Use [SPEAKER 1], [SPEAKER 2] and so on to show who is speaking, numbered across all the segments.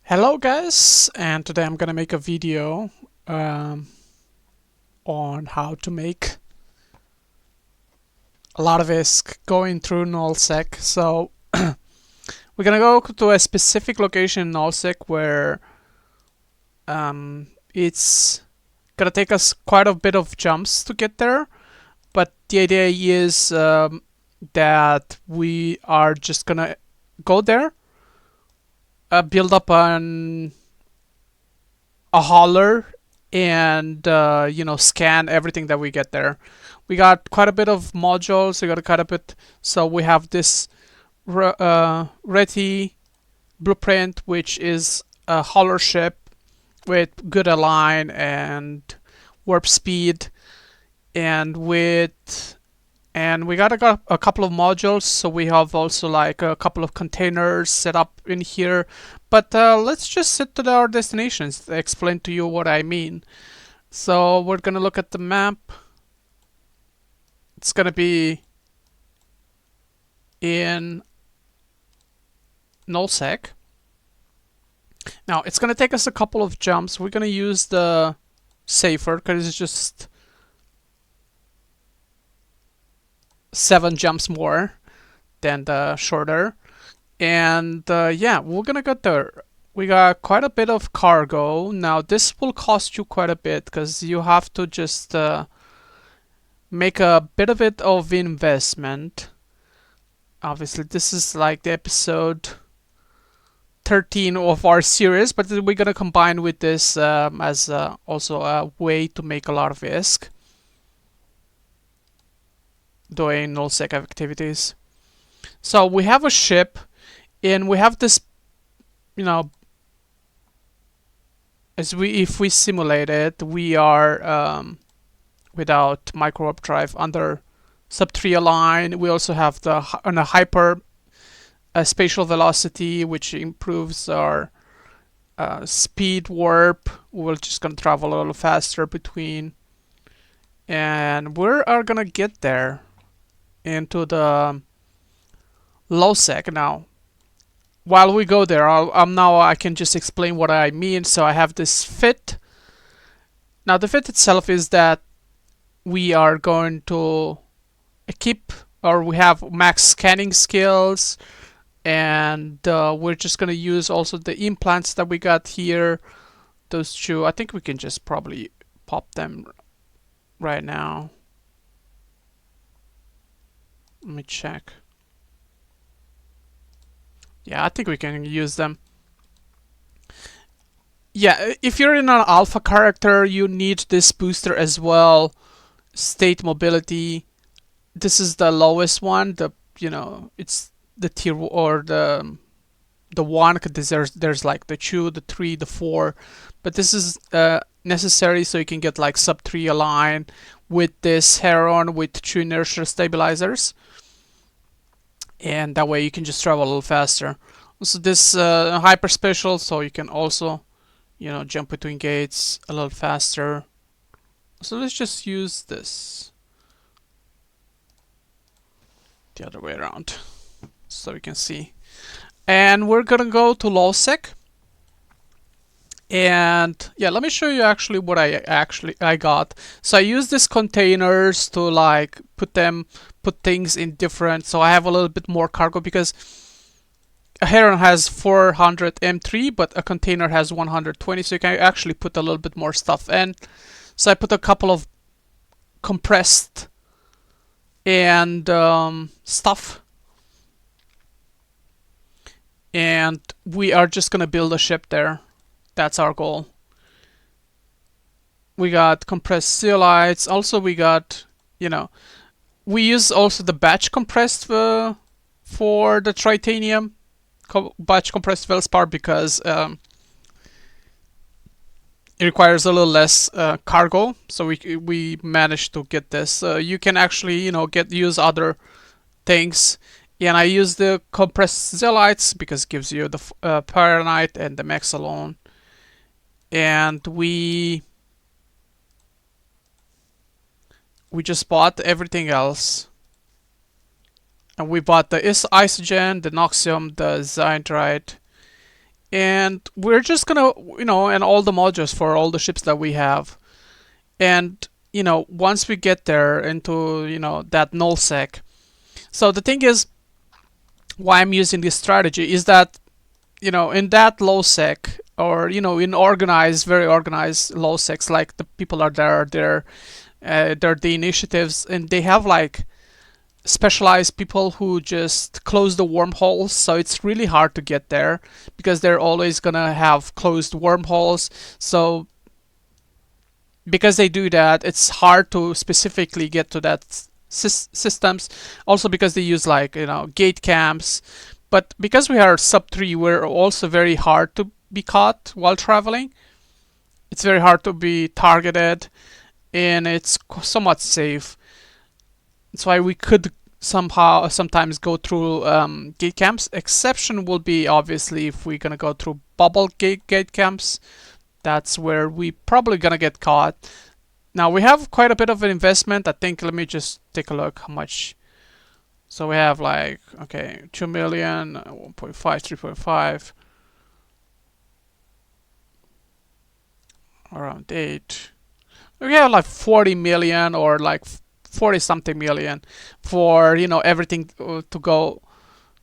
[SPEAKER 1] Hello guys, and today I'm gonna make a video on how to make a lot of ISK going through Null-Sec. So we're gonna go to a specific location in Null-Sec where it's gonna take us quite a bit of jumps to get there, but the idea is that we are just gonna go there, build up a hauler, and scan everything that we get there. We got quite a bit of modules. We got quite a bit. So we have this Reti blueprint, which is a hauler ship with good align and warp speed, and we got a couple of modules. So we have also like a couple of containers set up in here. But let's just sit to our destinations to explain to you what I mean. So we're gonna look at the map. It's gonna be in Null-Sec. Now it's gonna take us a couple of jumps. We're gonna use the safer because it's just 7 jumps more than the shorter. And yeah, we're gonna get there. We got quite a bit of cargo. Now this will cost you quite a bit because you have to just make a bit of it of investment. Obviously this is like the episode 13 of our series, but we're gonna combine with this as also a way to make a lot of ISK doing null-sec activities. So we have a ship, and we have this, if we simulate it, we are without micro warp drive under Sub-3s Align. We also have the a hyper spatial velocity, which improves our speed warp. We're just gonna travel a little faster between, and we are gonna get there into the low sec. Now while we go there, now I can just explain what I mean. So I have this fit. Now the fit itself is that we are going to keep, or we have max scanning skills, and we're just going to use also the implants that we got here. Those two, I think we can just probably pop them right now. Let me check. Yeah, I think we can use them. Yeah, if you're in an alpha character, you need this booster as well. State mobility. This is the lowest one. It's the tier, or the one, because there's like the 2, the 3, the 4, but this is necessary so you can get like Sub-3s Align with this Heron with 2 inertia stabilizers, and that way you can just travel a little faster. Also this hyper special, so you can also jump between gates a little faster. So let's just use this the other way around so we can see. And we're gonna go to low-sec. And yeah, let me show you actually what I got. So I use these containers to like put things in different. So I have a little bit more cargo because a Heron has 400 M3, but a container has 120. So you can actually put a little bit more stuff in. So I put a couple of compressed and stuff, and we are just gonna build a ship there. That's our goal. We got compressed zeolites. Also we got, we use also the batch compressed for the tritanium, batch compressed feldspar, because it requires a little less cargo, so we managed to get this. You can actually use other things, and I use the compressed zeolites because it gives you the pyranite and the mexalone. And we just bought everything else, and we bought the isogen, the noxium, the zyntrite, and we're just gonna, and all the modules for all the ships that we have. And once we get there into that null-sec. So the thing is, why I'm using this strategy is that in that low sec, or in organized, very organized low secs, like the people are there, they're the initiatives, and they have like specialized people who just close the wormholes, so it's really hard to get there because they're always gonna have closed wormholes. So because they do that, it's hard to specifically get to that systems. Also because they use like gate camps, but because we are sub-3, we're also very hard to be caught while traveling. It's very hard to be targeted, and it's somewhat safe. That's why we could sometimes go through gate camps. Exception will be obviously if we're gonna go through bubble gate camps. That's where we probably gonna get caught. Now we have quite a bit of an investment. I think, let me just take a look how much. So we have like, okay, 2 million, 1.5, 3.5, around 8. We have like 40 million or like 40 something million for everything to go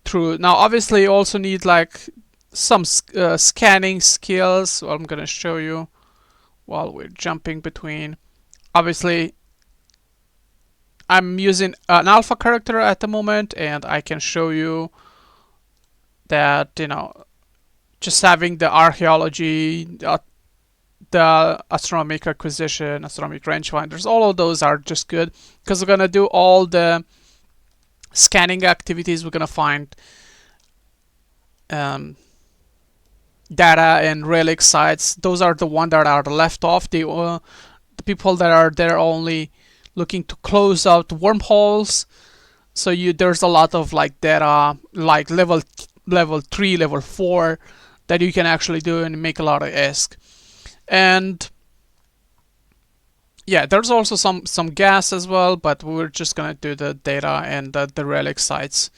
[SPEAKER 1] through. Now obviously you also need like some scanning skills. Well, I'm gonna show you while we're jumping between. Obviously I'm using an alpha character at the moment, and I can show you that just having the archaeology, the astronomic acquisition, astronomic rangefinders, all of those are just good because we're gonna do all the scanning activities. We're gonna find data and relic sites. Those are the ones that are left off. The people that are there only looking to close out wormholes. So there's a lot of like data, like level 3, level 4, that you can actually do and make a lot of ISK. And yeah, there's also some gas as well, but we're just gonna do the data and the relic sites.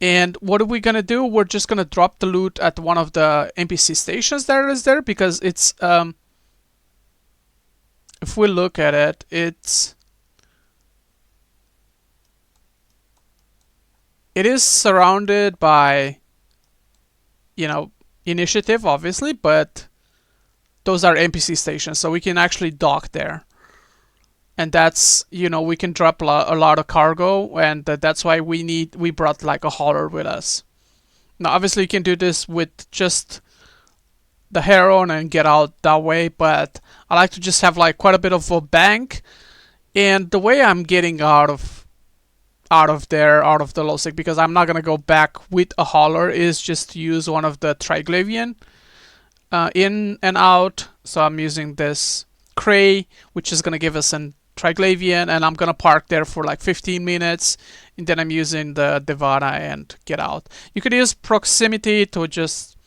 [SPEAKER 1] And what are we gonna do? We're just gonna drop the loot at one of the NPC stations that is there, because it's if we look at it, it is surrounded by initiative, obviously, but those are NPC stations, so we can actually dock there. And that's, we can drop a lot of cargo, and that's why we brought like a hauler with us. Now obviously you can do this with just the Heron and get out that way, but I like to just have like quite a bit of a bank. And the way I'm getting out of the low-sec, because I'm not gonna go back with a hauler, is just to use one of the Triglavian in and out. So I'm using this Cray, which is gonna give us an Triglavian, and I'm gonna park there for like 15 minutes, and then I'm using the Devana and get out. You could use proximity to just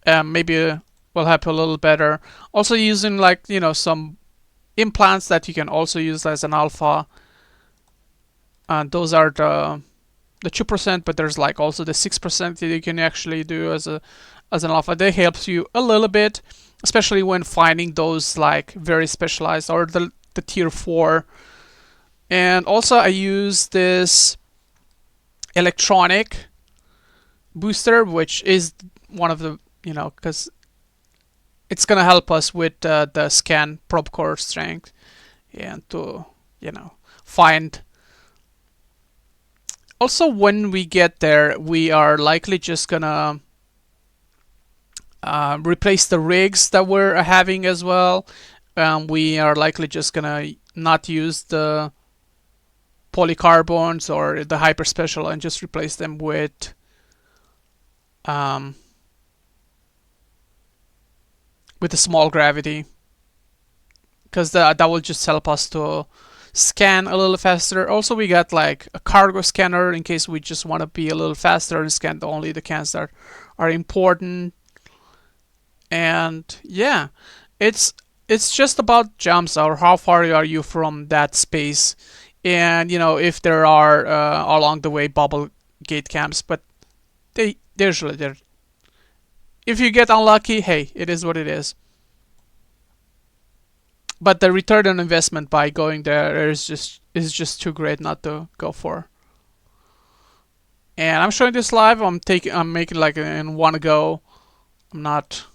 [SPEAKER 1] maybe will help a little better. Also using like some implants that you can also use as an alpha. Those are the 2%, but there's like also the 6% that you can actually do as an alpha. They helps you a little bit, especially when finding those like very specialized or the tier 4. And also I use this electronic booster, which is one of the because it's gonna help us with the scan probe core strength and to find. Also, when we get there, we are likely just gonna replace the rigs that we're having as well. We are likely just gonna not use the polycarbons or the hyper special and just replace them with the small gravity, because that will just help us to scan a little faster. Also, we got like a cargo scanner in case we just want to be a little faster and scan only the cans that are important. And yeah, it's just about jumps, or how far are you from that space, and if there are along the way bubble gate camps, but they usually if you get unlucky, hey, it is what it is. But the return on investment by going there is just too great not to go for. And I'm showing this live. I'm making like in one go. I'm not.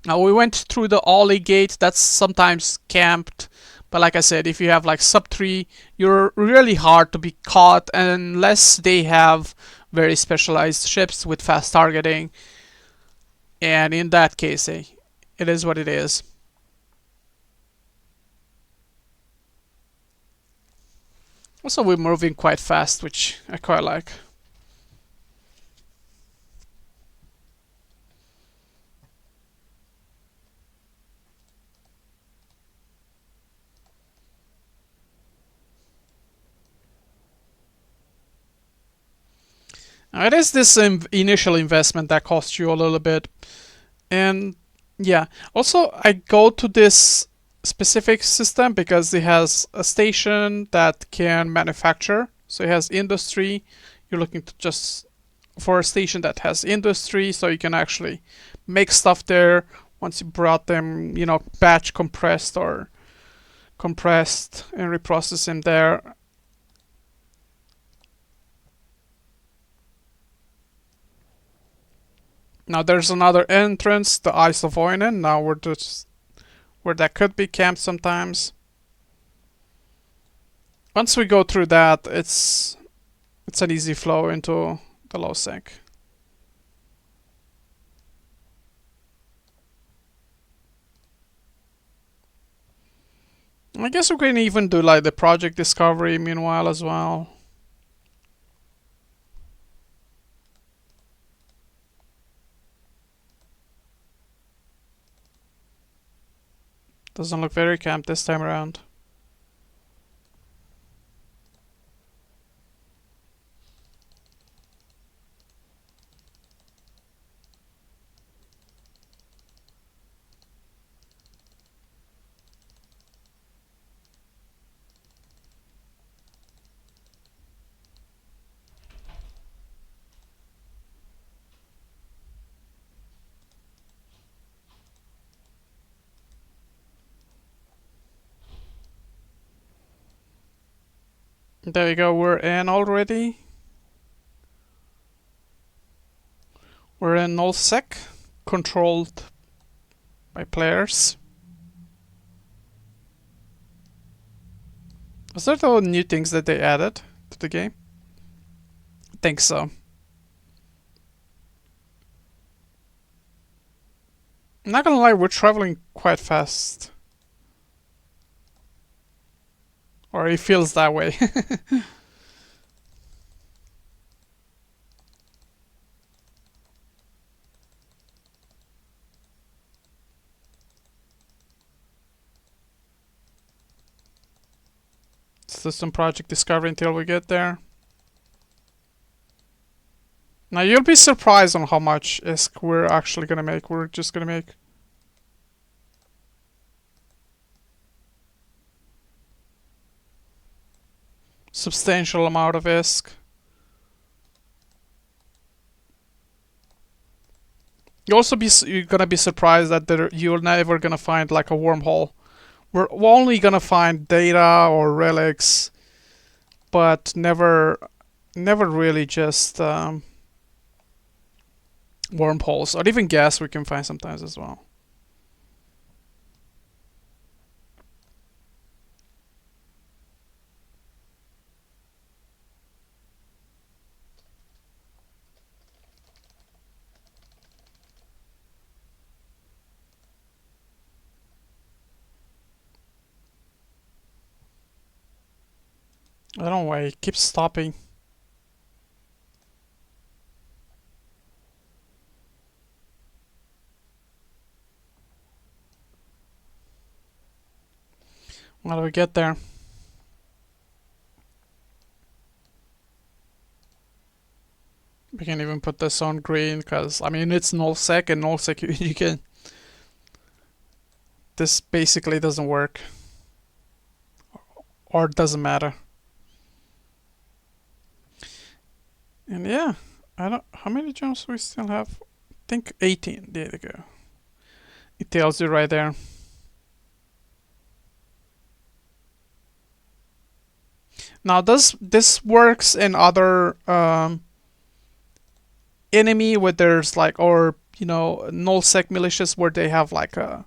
[SPEAKER 1] Now we went through the Ollie gate. That's sometimes camped, but like I said, if you have like sub-3, you're really hard to be caught unless they have very specialized ships with fast targeting. And in that case, it is what it is. Also, we're moving quite fast, which I quite like. Now, it is this initial investment that costs you a little bit. And yeah, also I go to this specific system because it has a station that can manufacture. So it has industry. You're looking to just for a station that has industry, so you can actually make stuff there once you brought them, batch compressed or compressed and reprocess them there. Now there's another entrance, the Ice of Oinen. Now we're just where that could be camped sometimes. Once we go through that, it's an easy flow into the Null-Sec. I guess we can even do like the project discovery meanwhile as well. Doesn't look very camped this time around. There we go, we're in already. We're in Null-Sec, controlled by players. Was there the new things that they added to the game? I think so. I'm not gonna lie, we're traveling quite fast. Or it feels that way. System project discovery until we get there. Now you'll be surprised on how much ISK we're actually gonna make. We're just gonna make substantial amount of ISK. You're gonna be surprised that you're never gonna find like a wormhole. We're only gonna find data or relics, but never really just wormholes or even gas we can find sometimes as well. I don't know why it keeps stopping. How do we get there? We can even put this on green because I mean it's Null-Sec and Null-Sec you can. This basically doesn't work, or it doesn't matter. And yeah, I don't. How many jumps we still have? I think 18. There you go. It tells you right there. Now, does this works in other enemy where there's like, or null-sec militias where they have like a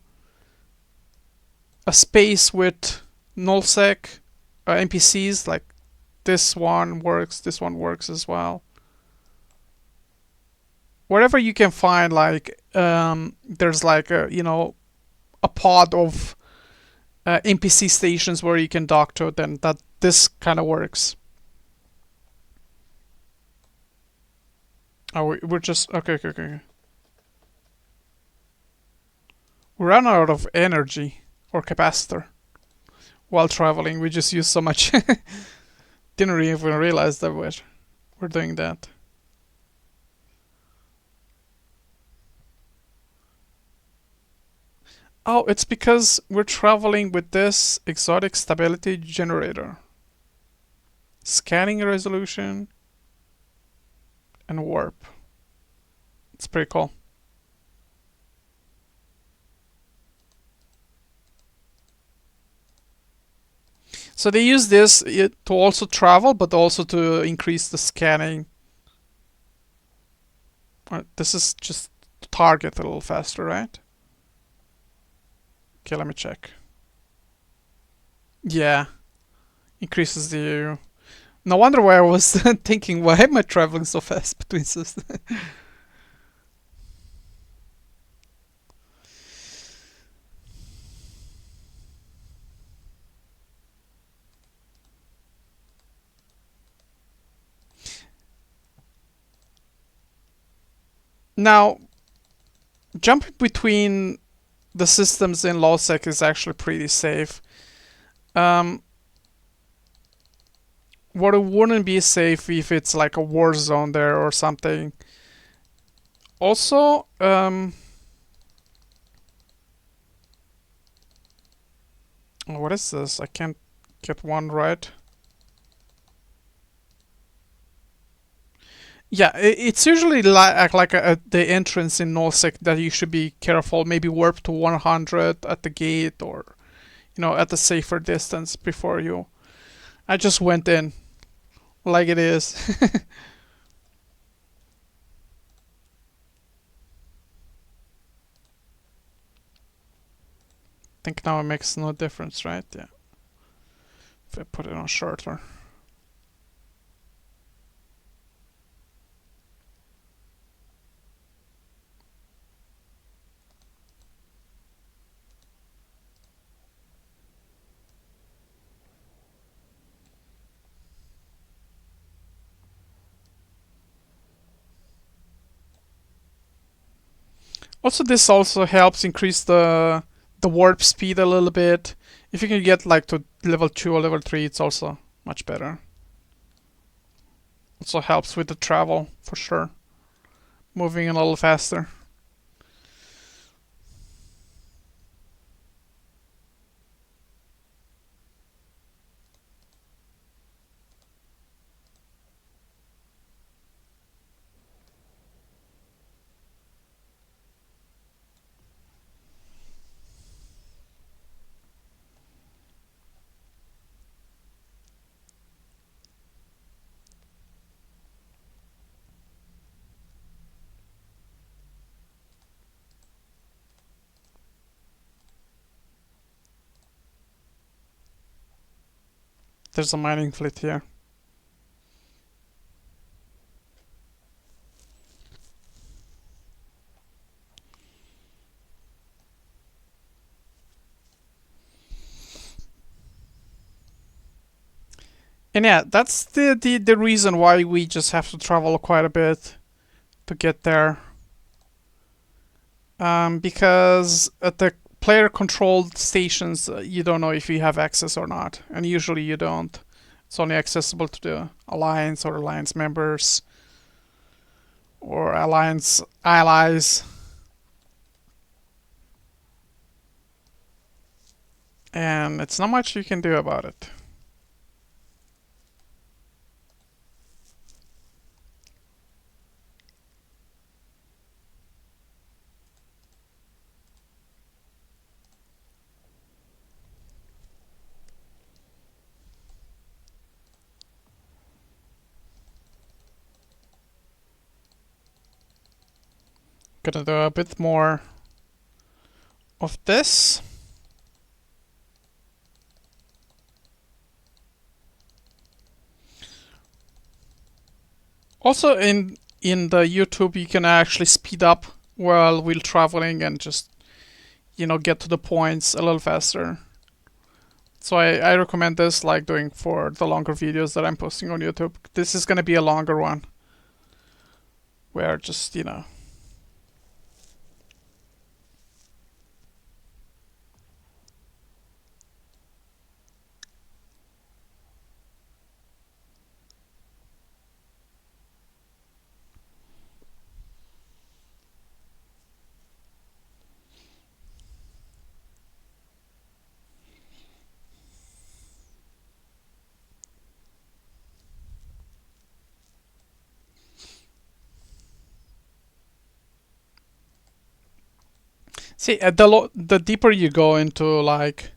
[SPEAKER 1] space with null-sec NPCs? Like this one works. This one works as well. Wherever you can find like there's like a pod of NPC stations where you can dock to, then that this kind of works. Oh, we're just okay. We ran out of energy or capacitor while traveling. We just used so much. Didn't even realize that we're doing that. Oh, it's because we're traveling with this exotic stability generator. Scanning resolution and warp. It's pretty cool. So they use this to also travel, but also to increase the scanning. This is just to target a little faster, right? Okay, let me check. Yeah, increases the. No wonder why I was thinking, why am I traveling so fast between systems? Now, jumping between the systems in Null-Sec is actually pretty safe. What it wouldn't be safe if it's like a war zone there or something. Also, what is this? I can't get one right. Yeah, it's usually like the entrance in Null-Sec that you should be careful. Maybe warp to 100 at the gate, or at a safer distance before you. I just went in like it is. Think now it makes no difference, right? Yeah. If I put it on shorter. Also, this also helps increase the warp speed a little bit. If you can get like to level 2 or level 3, it's also much better. Also helps with the travel for sure. Moving a little faster. There's a mining fleet here. And yeah, that's the reason why we just have to travel quite a bit to get there. Because at the player controlled stations, you don't know if you have access or not, and usually you don't. It's only accessible to the alliance or alliance members or alliance allies. And it's not much you can do about it. Gonna do a bit more of this. Also in the YouTube you can actually speed up while traveling and just, you know, get to the points a little faster. So I recommend this, like doing for the longer videos that I'm posting on YouTube. This is gonna be a longer one where just, you know. See, the deeper you go into like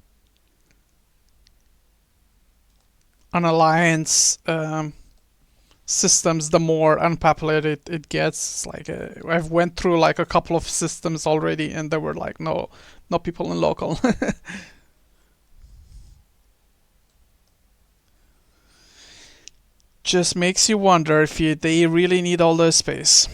[SPEAKER 1] an alliance systems, the more unpopulated it gets. It's like I've went through like a couple of systems already, and there were like no people in local. Just makes you wonder if they really need all the space.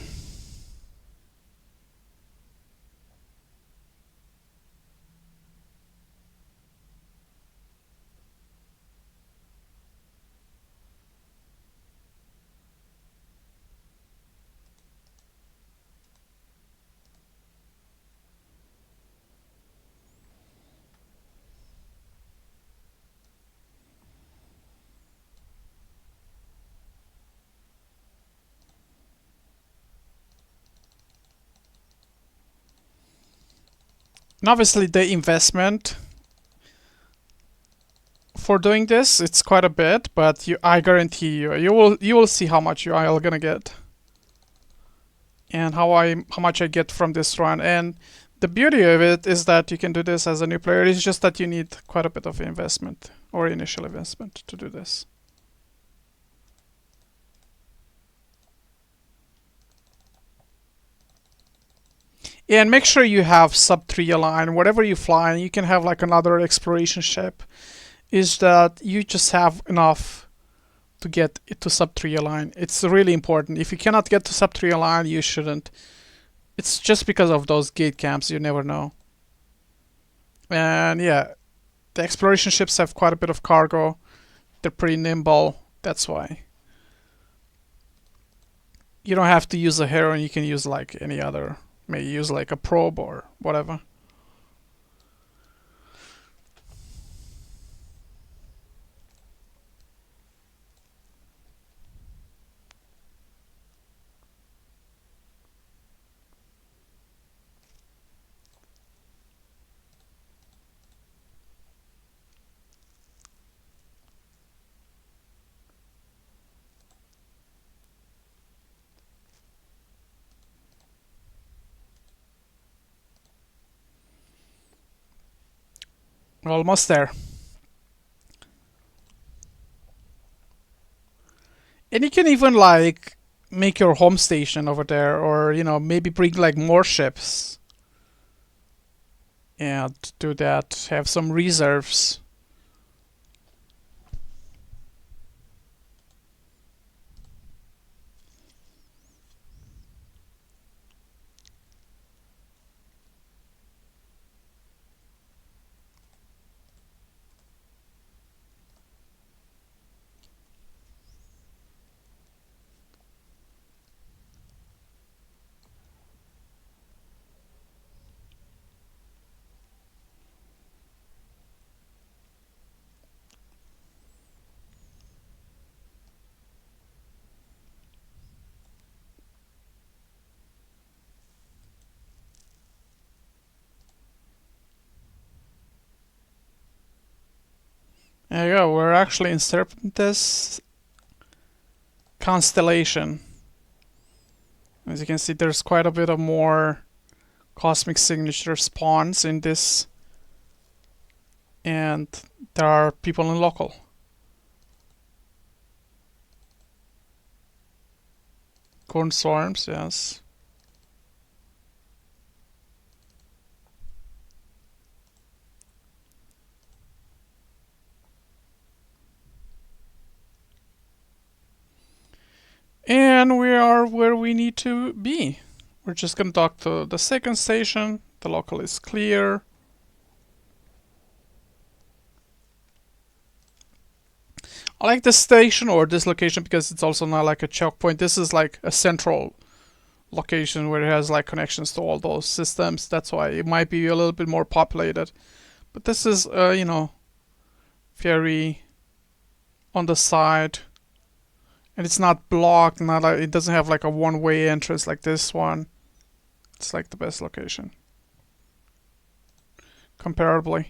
[SPEAKER 1] And obviously the investment for doing this, it's quite a bit, but I guarantee you will see how much you are gonna get and how much I get from this run. And the beauty of it is that you can do this as a new player. It's just that you need quite a bit of investment or initial investment to do this. And make sure you have Sub-3 Align. Whatever you fly, you can have like another exploration ship. Is that you just have enough to get it to Sub-3 Align. It's really important. If you cannot get to Sub-3 Align, you shouldn't. It's just because of those gate camps, you never know. And yeah, the exploration ships have quite a bit of cargo. They're pretty nimble, that's why. You don't have to use a Heron, you can use like any other. Maybe use like a probe or whatever. Almost there. And you can even like make your home station over there, or you know, maybe bring like more ships and do that, have some reserves. There you go, we're actually in Serpentis constellation. As you can see, there's quite a bit of more cosmic signature spawns in this, and there are people in local. Corn swarms, yes. are where we need to be. We're just going to dock to the second station. The local is clear. I like this station or this location because it's also not like a choke point. This is like a central location where it has like connections to all those systems. That's why it might be a little bit more populated. But this is, you know, very on the side. And it's not blocked. Not like, it doesn't have like a one-way entrance like this one. It's like the best location. Comparably.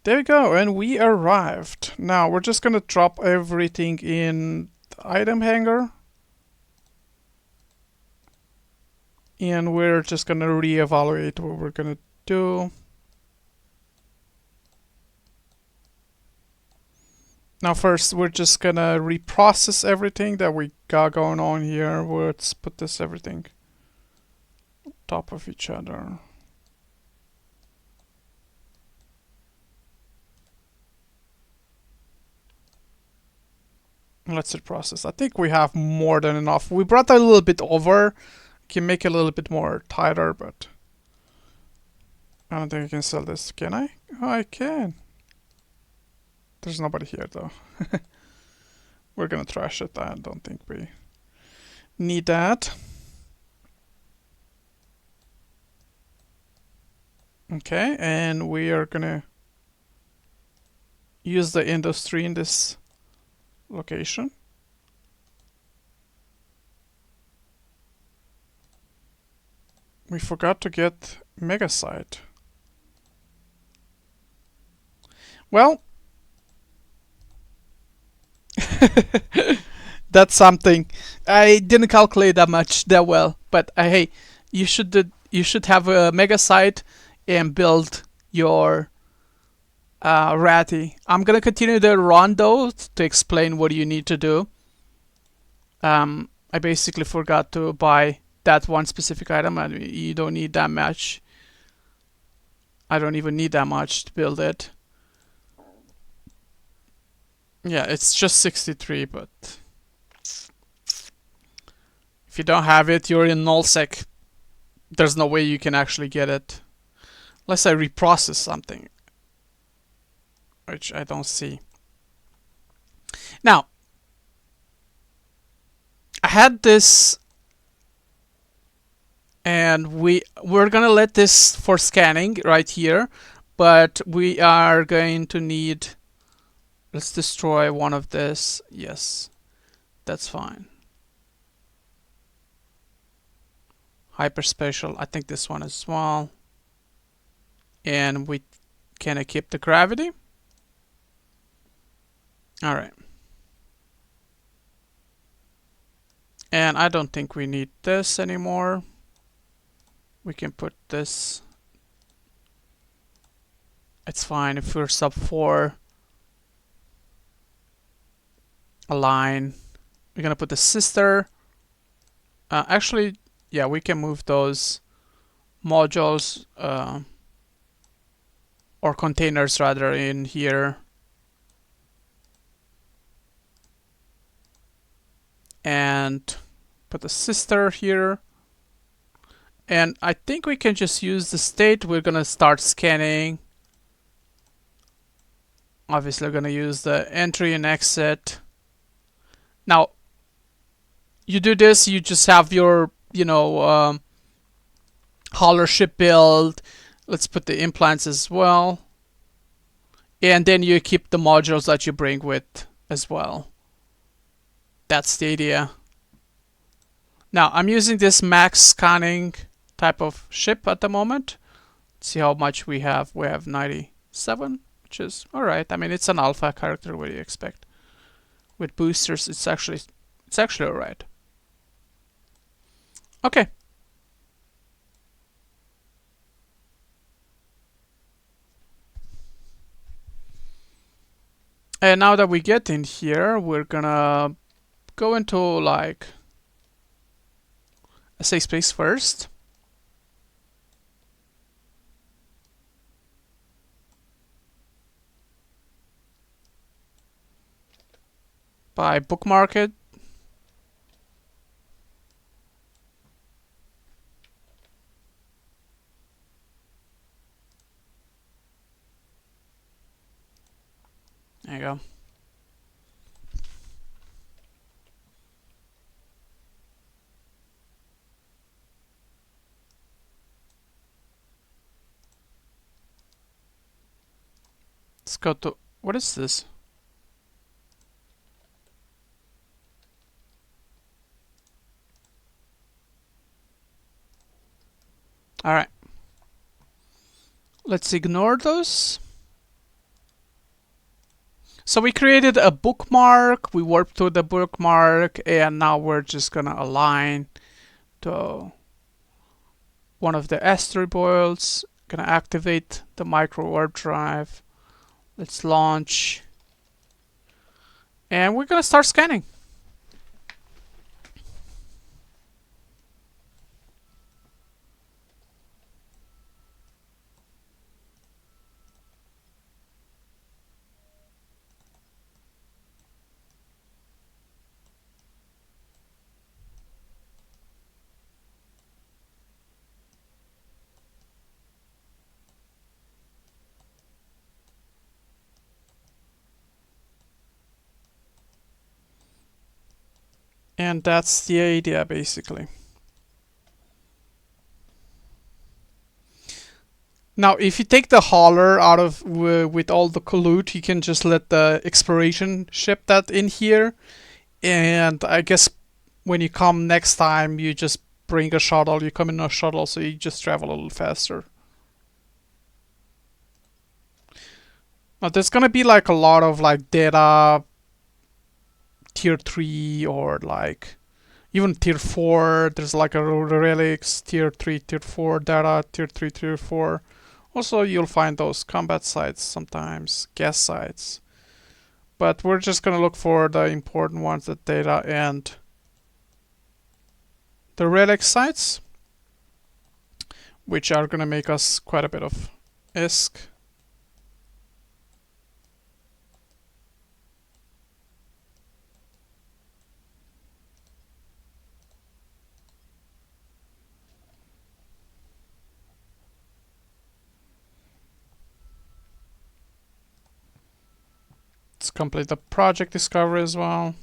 [SPEAKER 1] There we go, and we arrived. Now we're just gonna drop everything in the item hangar. And we're just gonna reevaluate what we're gonna do. Now first we're just gonna reprocess everything that we got going on here. Let's put this everything on top of each other. Let's reprocess. I think we have more than enough. We brought that a little bit over. Can make it a little bit more tighter, but I don't think I can sell this. Can I? Oh, I can. There's nobody here though. We're gonna trash it. I don't think we need that. Okay, and we are gonna use the industry in this location. We forgot to get mega site. Well, that's something. I didn't calculate that well, but hey, you should have a mega site and build your Ratty. I'm gonna continue the run though to explain what you need to do. I basically forgot to buy that one specific item, and you don't need that much. I don't even need that much to build it. Yeah, it's just 63, but if you don't have it, you're in Null-Sec. There's no way you can actually get it. Unless I reprocess something, which I don't see. Now, I had this, and we're gonna let this for scanning right here, but we are going to need, let's destroy one of this. Yes, that's fine. Hyperspatial, I think this one as well. And we can keep the gravity. All right. And I don't think we need this anymore. We can put this. It's fine if we're sub 4. Align. We're gonna put the sister. Actually, yeah, we can move those modules or containers rather in here. And put the sister here. And I think we can just use the state. We're gonna start scanning. Obviously, we're gonna use the entry and exit. Now, you do this, you just have your, hauler ship build. Let's put the implants as well. And then you keep the modules that you bring with as well. That's the idea. Now, I'm using this max scanning type of ship at the moment. Let's see how much we have. We have 97, which is alright. I mean, it's an alpha character. What do you expect? With boosters, it's actually alright. Okay. And now that we get in here, we're gonna go into like a safe space first. By bookmark it. go. Let's go to, what is this? All right. Let's ignore those. So we created a bookmark, we warped to the bookmark, and now we're just gonna align to one of the S3 builds. Gonna activate the micro warp drive. Let's launch. And we're gonna start scanning. And that's the idea, basically. Now, if you take the hauler out of with all the loot, you can just let the exploration ship that in here. And I guess when you come next time, you just bring a shuttle. You come in a shuttle, so you just travel a little faster. Now, there's gonna be like a lot of like data tier 3 or like even tier 4. There's like a relics tier 3, tier 4 data, tier 3, tier 4. Also, you'll find those combat sites sometimes, guest sites. But we're just gonna look for the important ones, the data and the relic sites, which are gonna make us quite a bit of ISK. Let's complete the project discovery as well.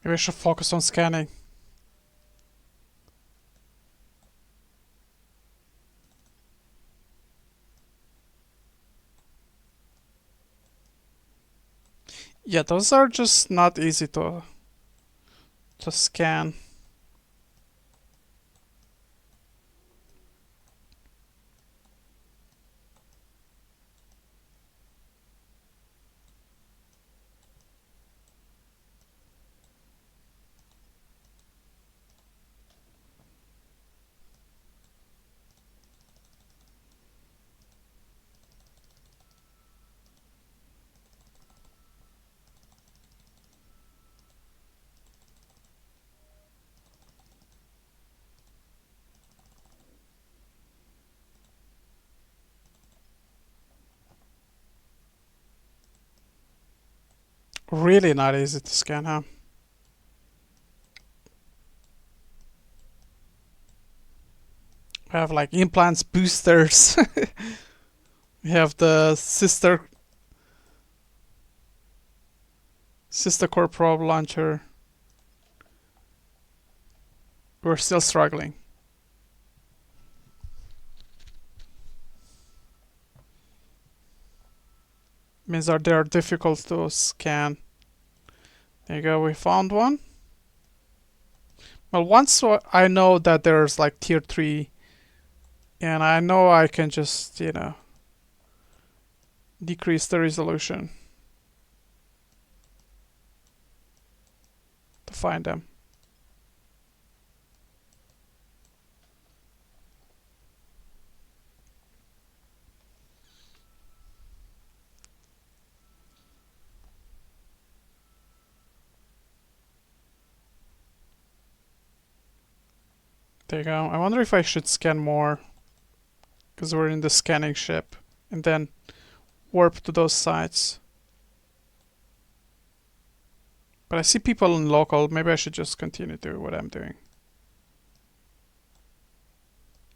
[SPEAKER 1] Maybe I should focus on scanning. Yeah, those are just not easy to scan. Really not easy to scan, huh? We have like implants, boosters. We have the sister core probe launcher. We're still struggling. Means that they are difficult to scan. There you go, we found one. Well, once I know that there's like tier 3, and I know I can just, you know, decrease the resolution to find them. There you go. I wonder if I should scan more, because we're in the scanning ship, and then warp to those sites. But I see people in local. Maybe I should just continue doing what I'm doing.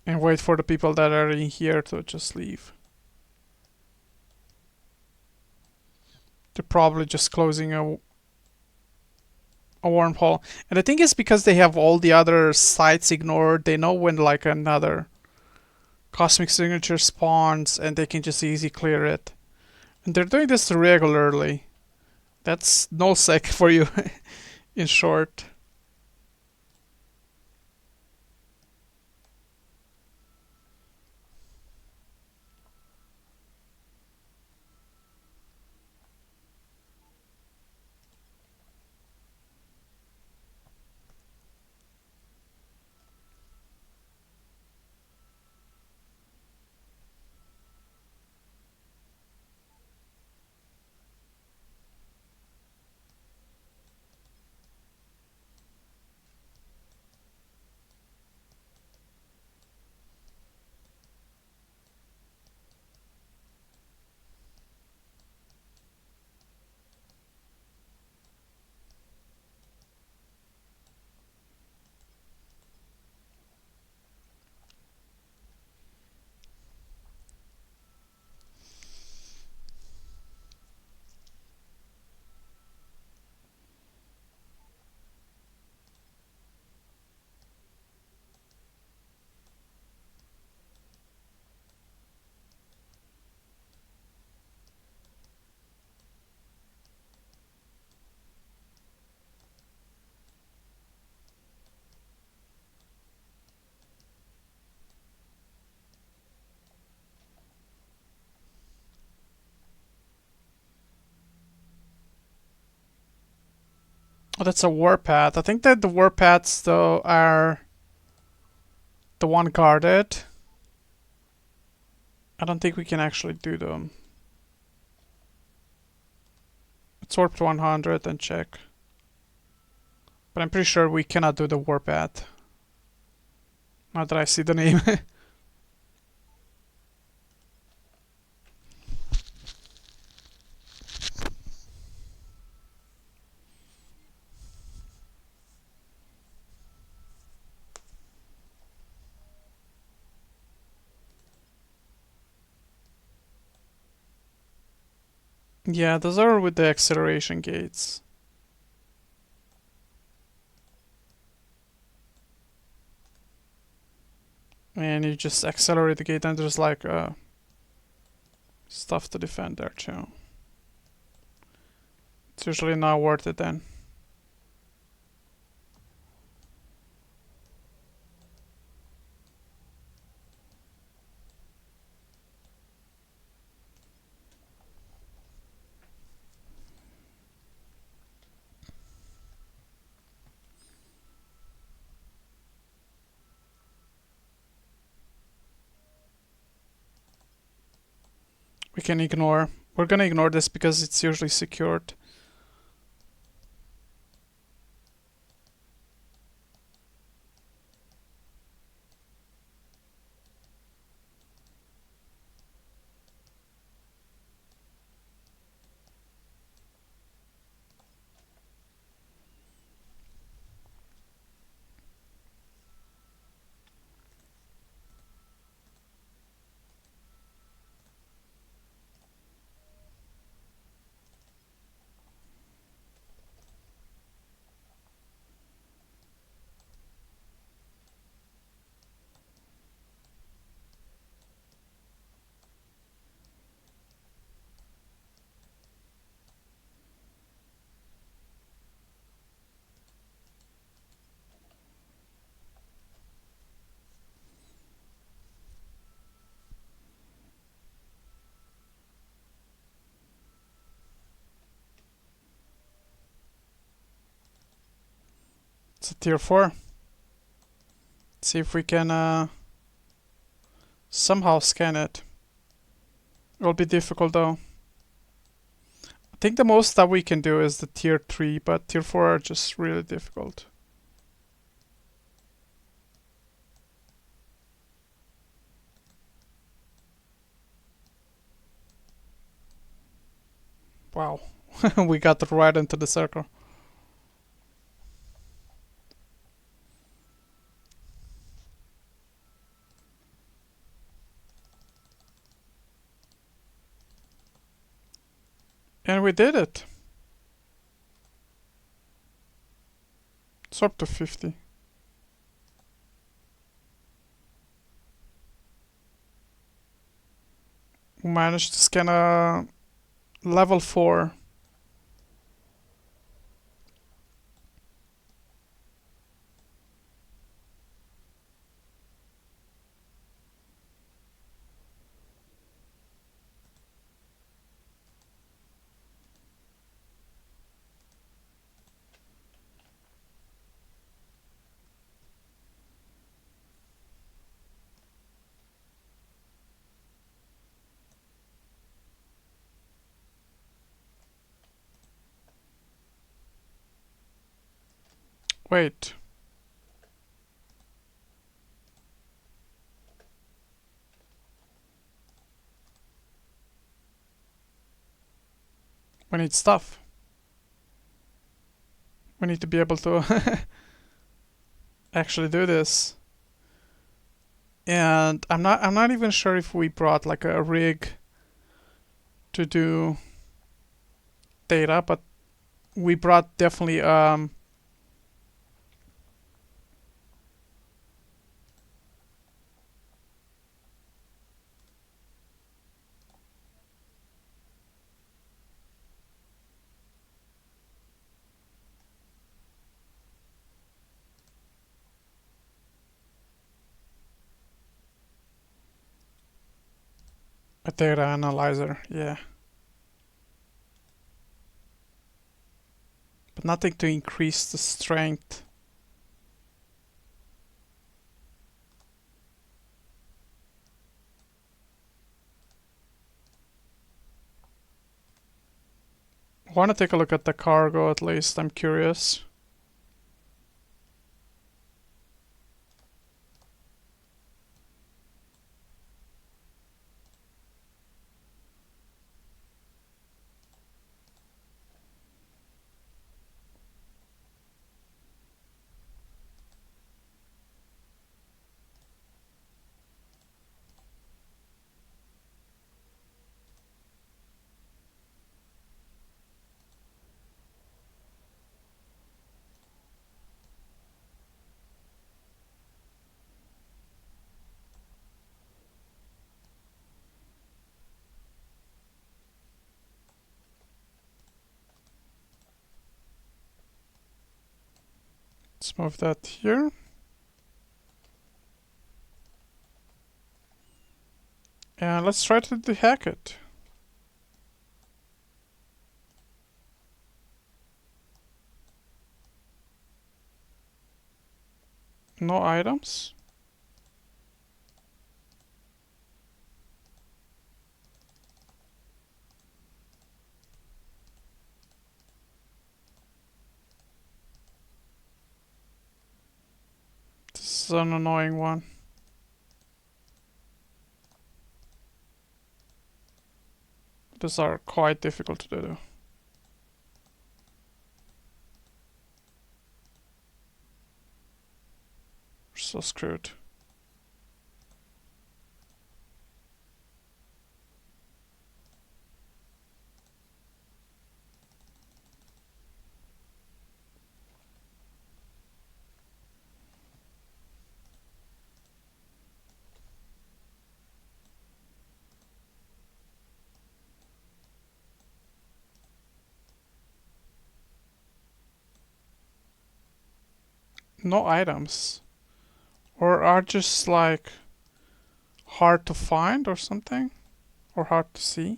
[SPEAKER 1] And wait for the people that are in here to just leave. They're probably just closing a wormhole. And I think it's because they have all the other sites ignored. They know when like another cosmic signature spawns and they can just easily clear it. And they're doing this regularly. That's Null-Sec for you, in short. Oh, that's a warpath. I think that the warpaths though are the one guarded. I don't think we can actually do them. Let's warp to 100 and check. But I'm pretty sure we cannot do the warpath. Now that I see the name. Yeah, those are with the acceleration gates. And you just accelerate the gate and there's like stuff to defend there too. It's usually not worth it then. We can ignore. We're gonna ignore this because it's usually secured. It's a tier 4. Let's see if we can somehow scan it. It'll be difficult though. I think the most that we can do is the tier 3, but tier 4 are just really difficult. Wow, we got right into the circle. And we did it. It's up to 50. We managed to scan a level 4. Wait. We need stuff. We need to be able to actually do this. And I'm not even sure if we brought like a rig to do data, but we brought definitely a data analyzer, yeah. But nothing to increase the strength. I want to take a look at the cargo at least, I'm curious. Let's move that here. And let's try to dehack it. No items. This is an annoying one. These are quite difficult to do. We're so screwed. No items. Or are just like hard to find or something? Or hard to see?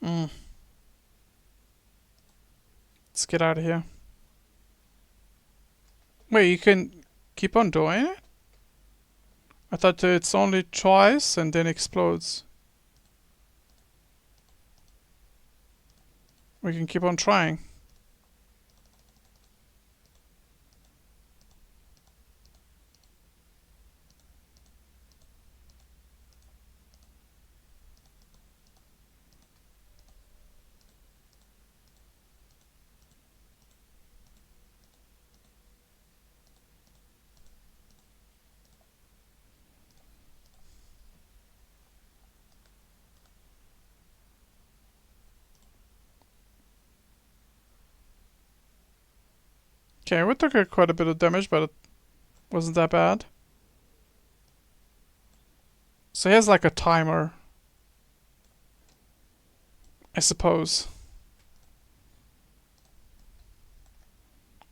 [SPEAKER 1] Mm. Let's get out of here. Wait, you can keep on doing it? I thought it's only twice and then explodes. We can keep on trying. Okay, we took quite a bit of damage, but it wasn't that bad. So he has like a timer, I suppose.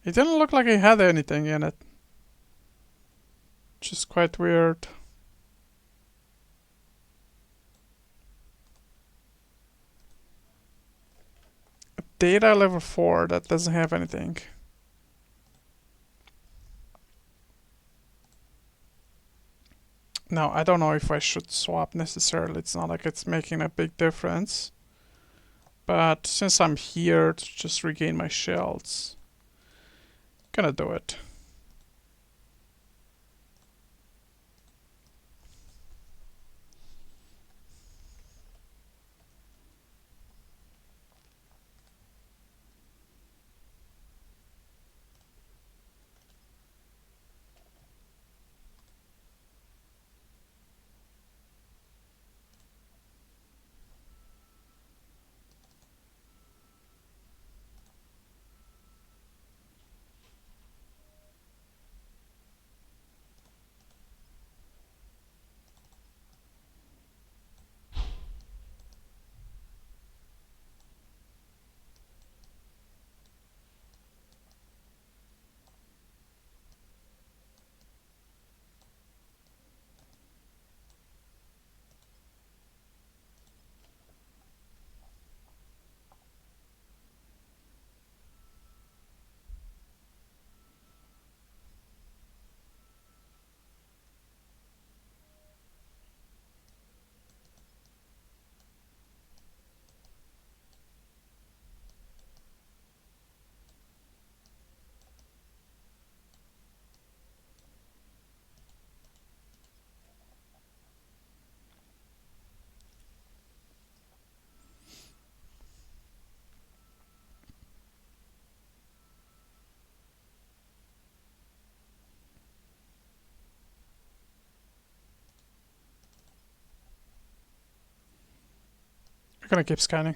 [SPEAKER 1] It didn't look like he had anything in it. Which is quite weird. Data level 4, that doesn't have anything. Now, I don't know if I should swap necessarily. It's not like it's making a big difference. But since I'm here to just regain my shells, gonna do it. I'm gonna keep scanning.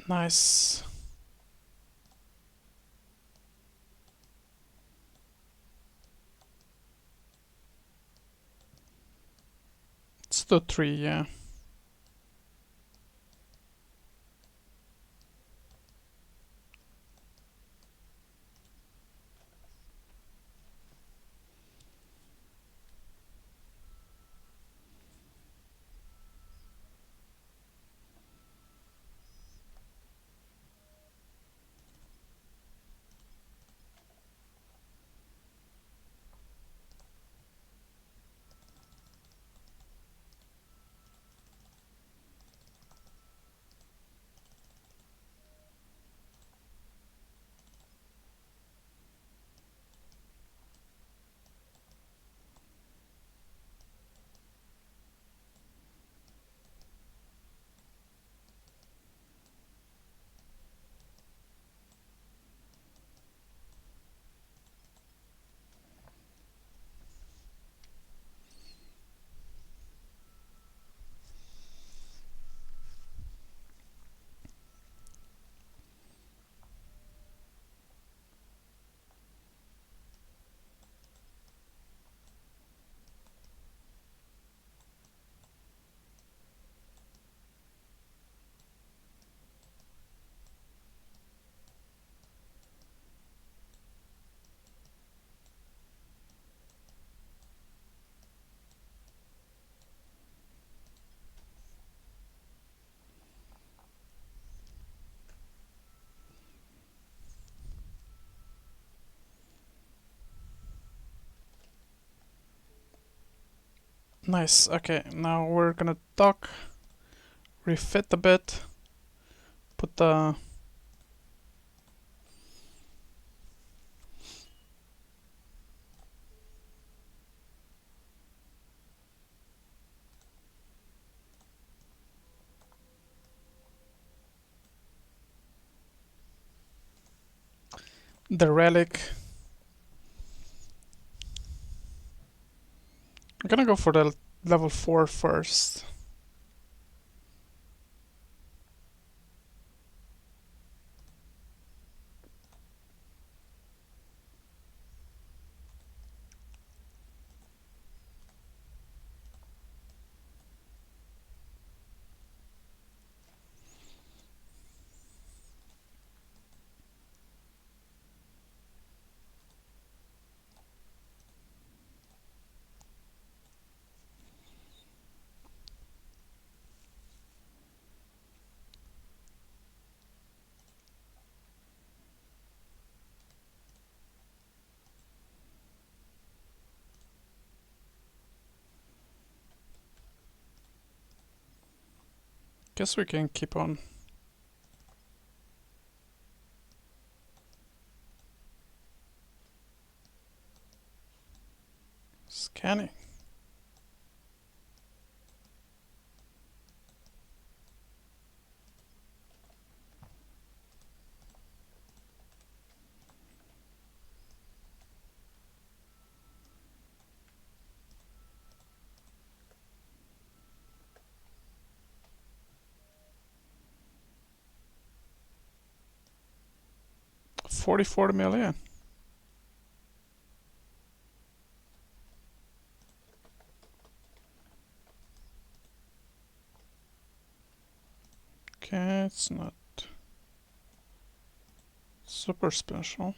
[SPEAKER 1] Nice. It's the 3, yeah. Nice. Okay, now we're gonna dock, refit a bit, put the relic. I'm gonna go for the level 4 first. Guess we can keep on scanning. $44 million. Okay, it's not super special.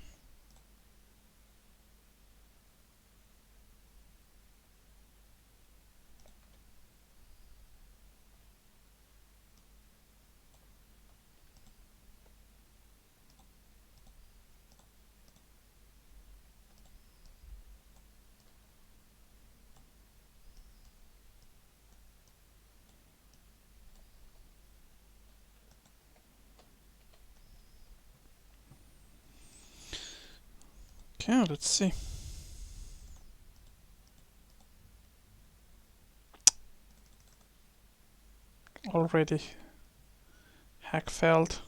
[SPEAKER 1] Okay, let's see. Already hack failed.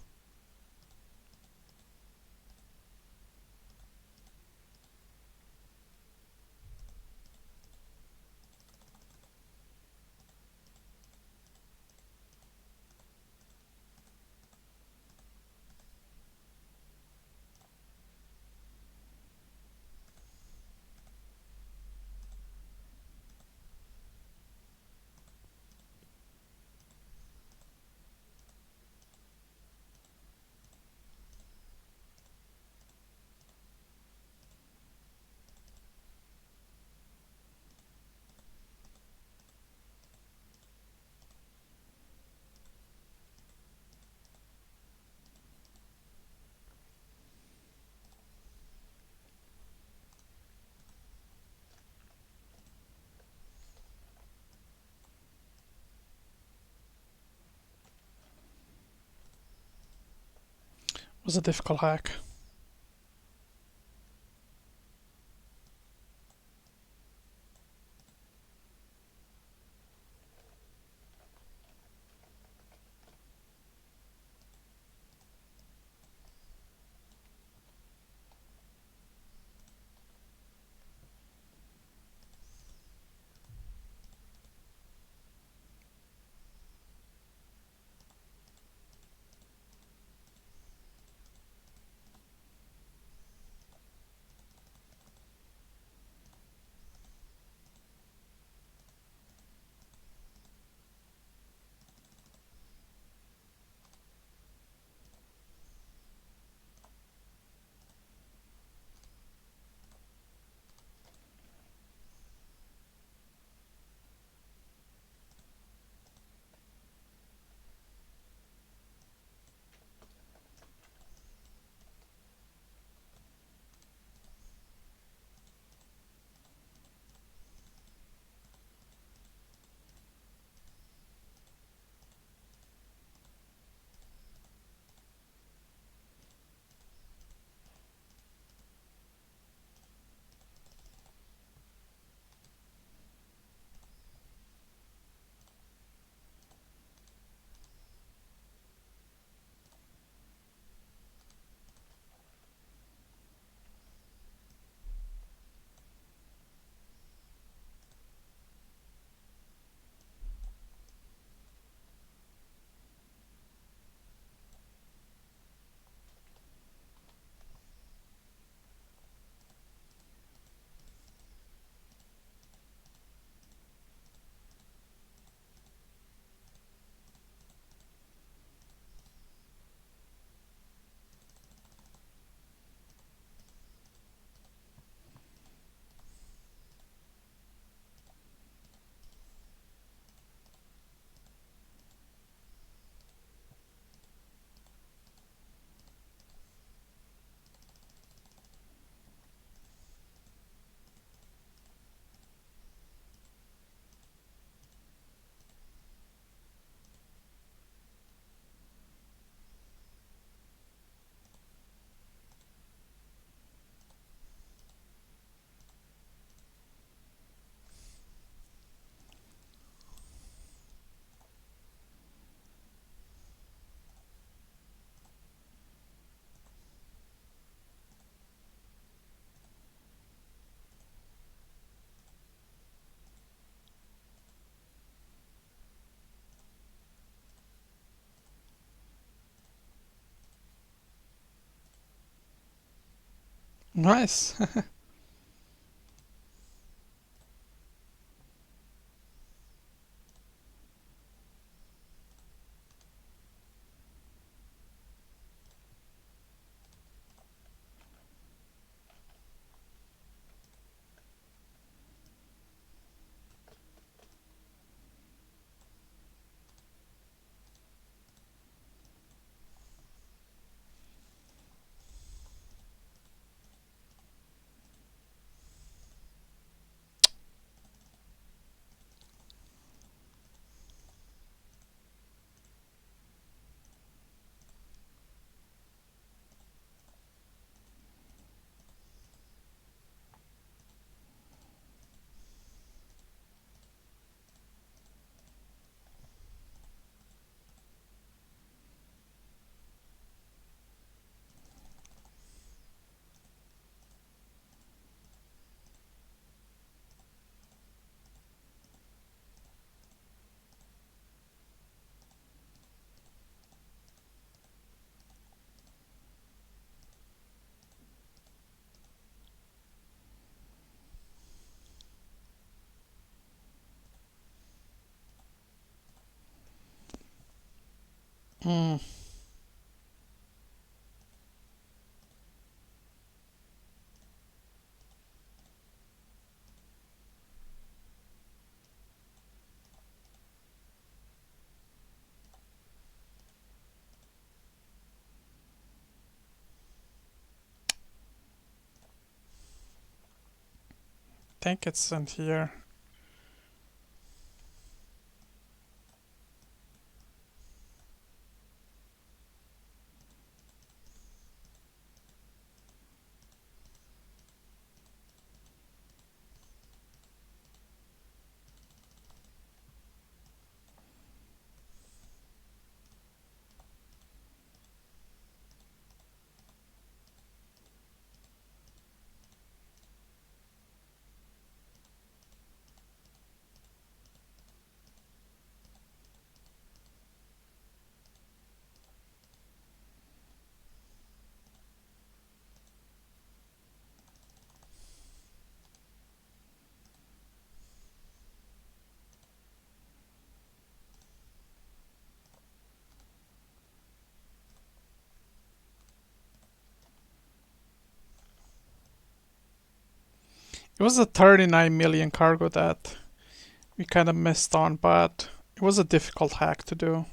[SPEAKER 1] was a difficult hack. Nice. Mm. Think it's in here. It was a 39 million cargo that we kind of missed on, but it was a difficult hack to do.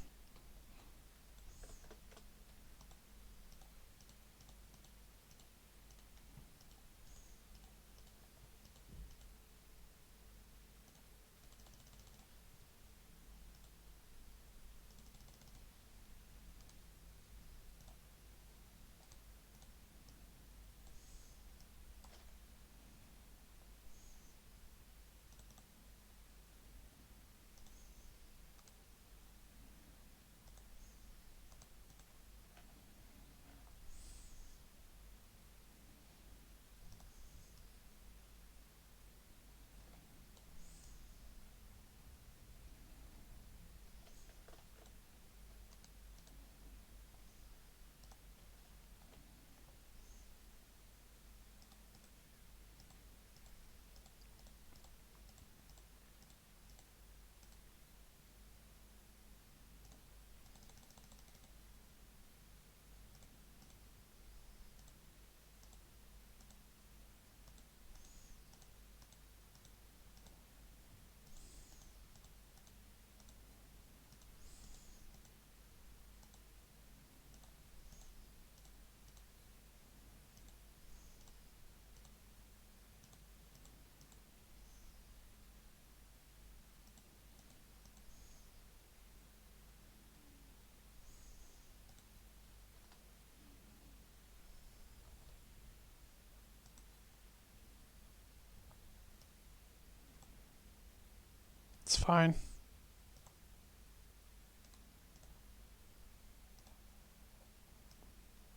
[SPEAKER 1] It's fine.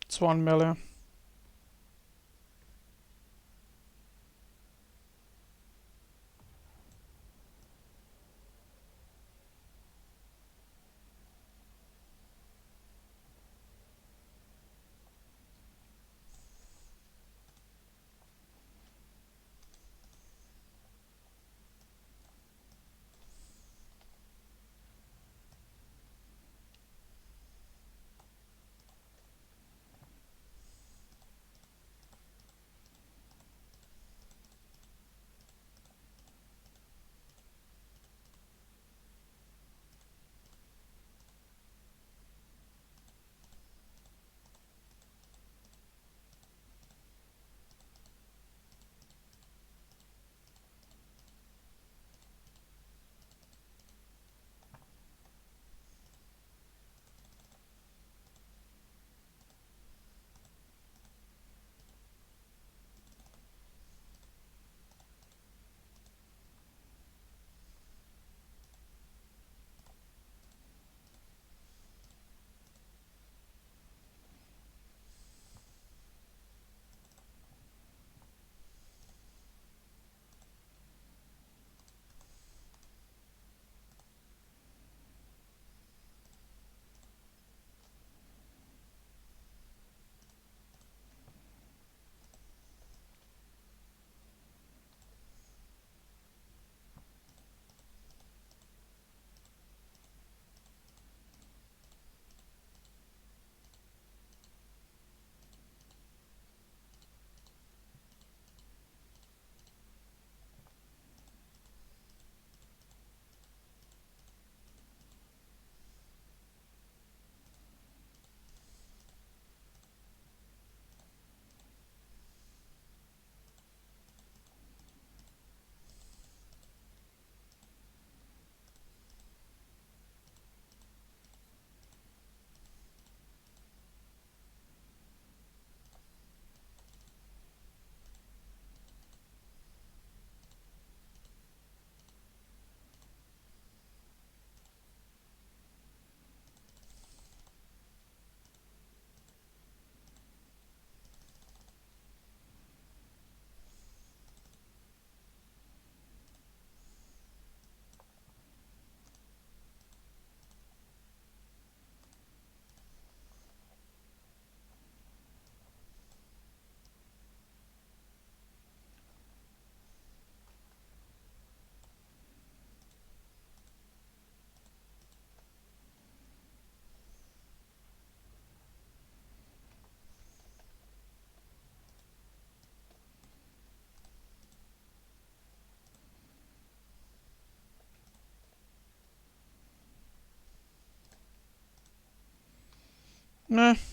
[SPEAKER 1] It's 1 million.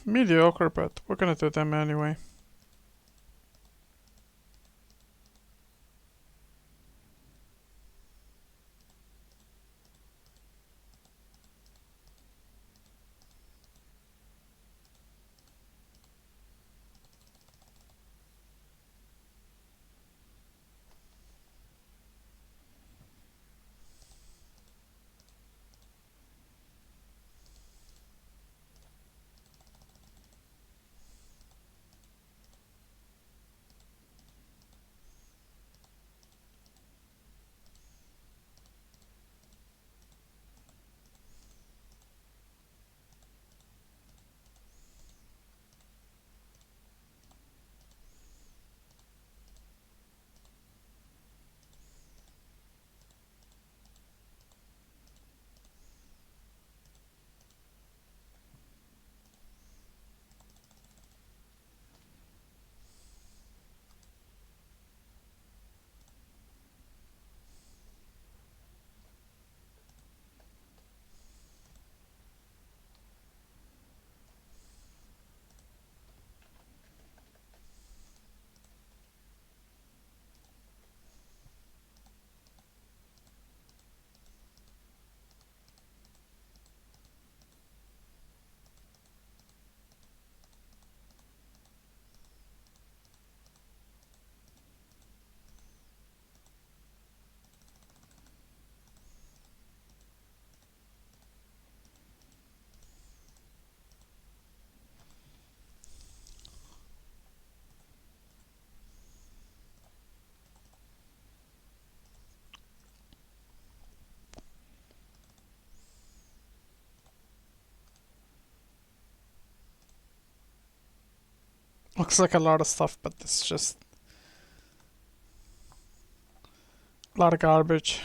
[SPEAKER 1] Mediocre, but we're gonna do them anyway. Looks like a lot of stuff, but it's just a lot of garbage.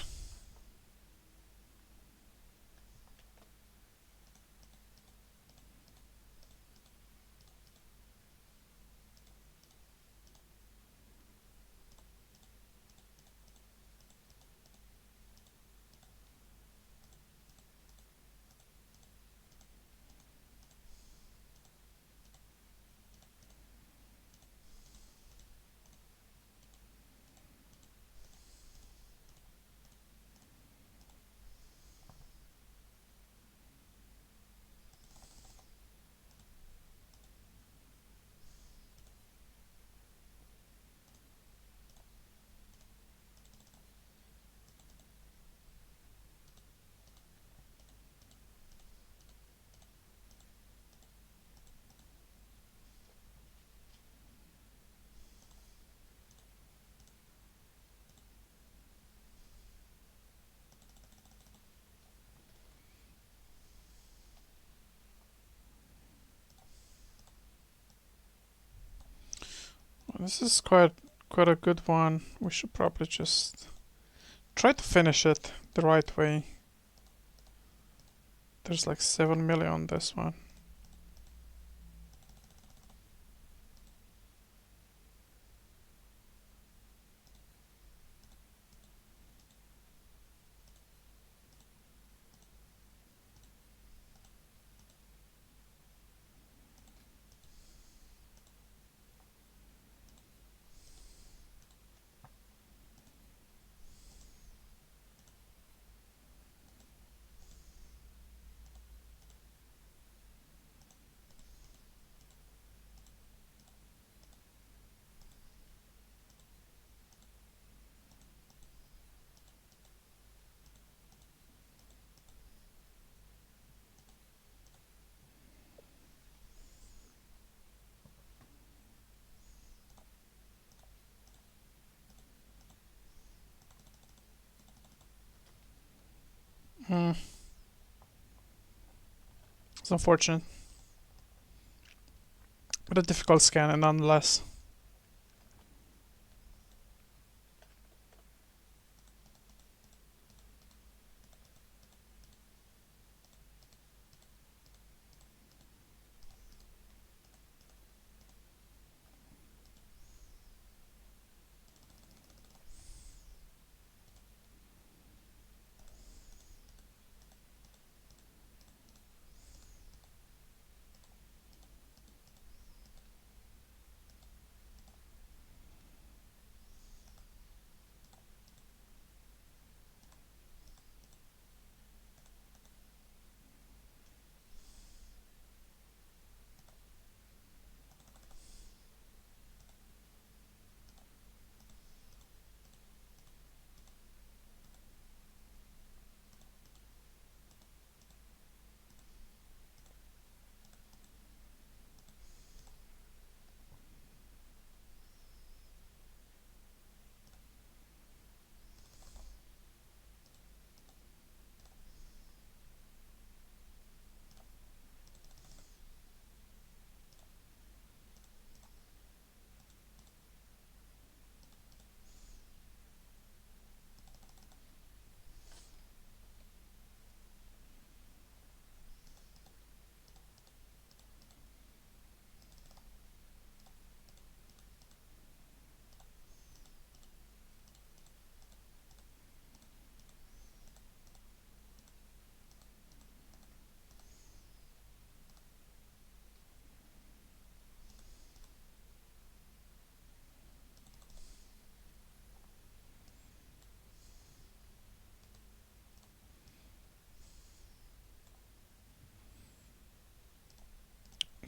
[SPEAKER 1] This is quite a good one. We should probably just try to finish it the right way. There's like 7 million on this one. It's unfortunate. But a difficult scan nonetheless.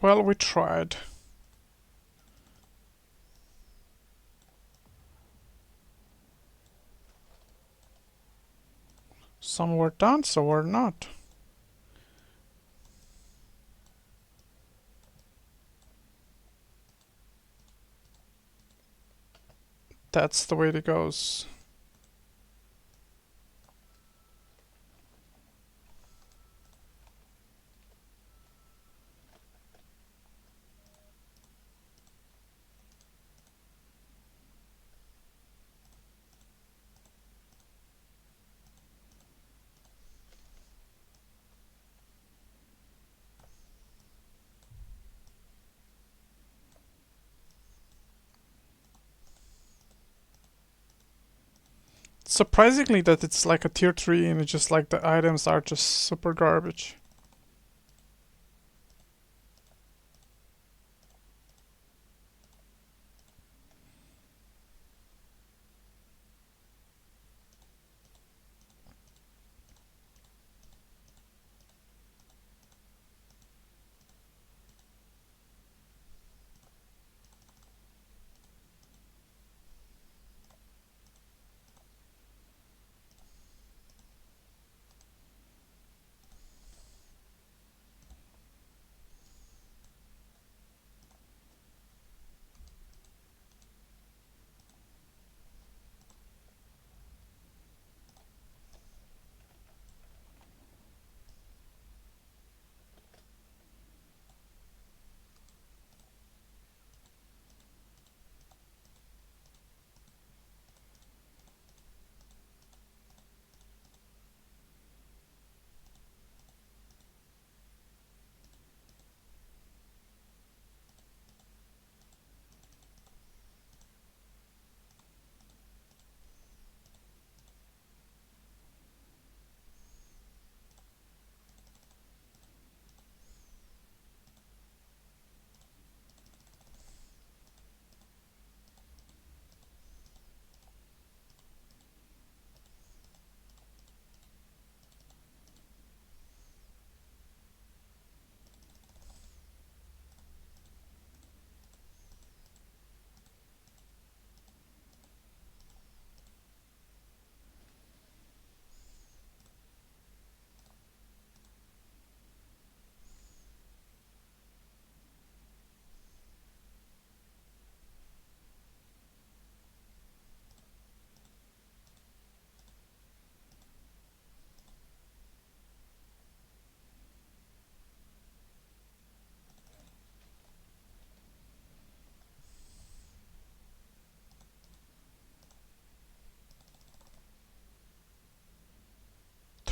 [SPEAKER 1] Well, we tried. Some were done, some were not. That's the way it goes. Surprisingly that it's like a tier 3 and it's just like the items are just super garbage.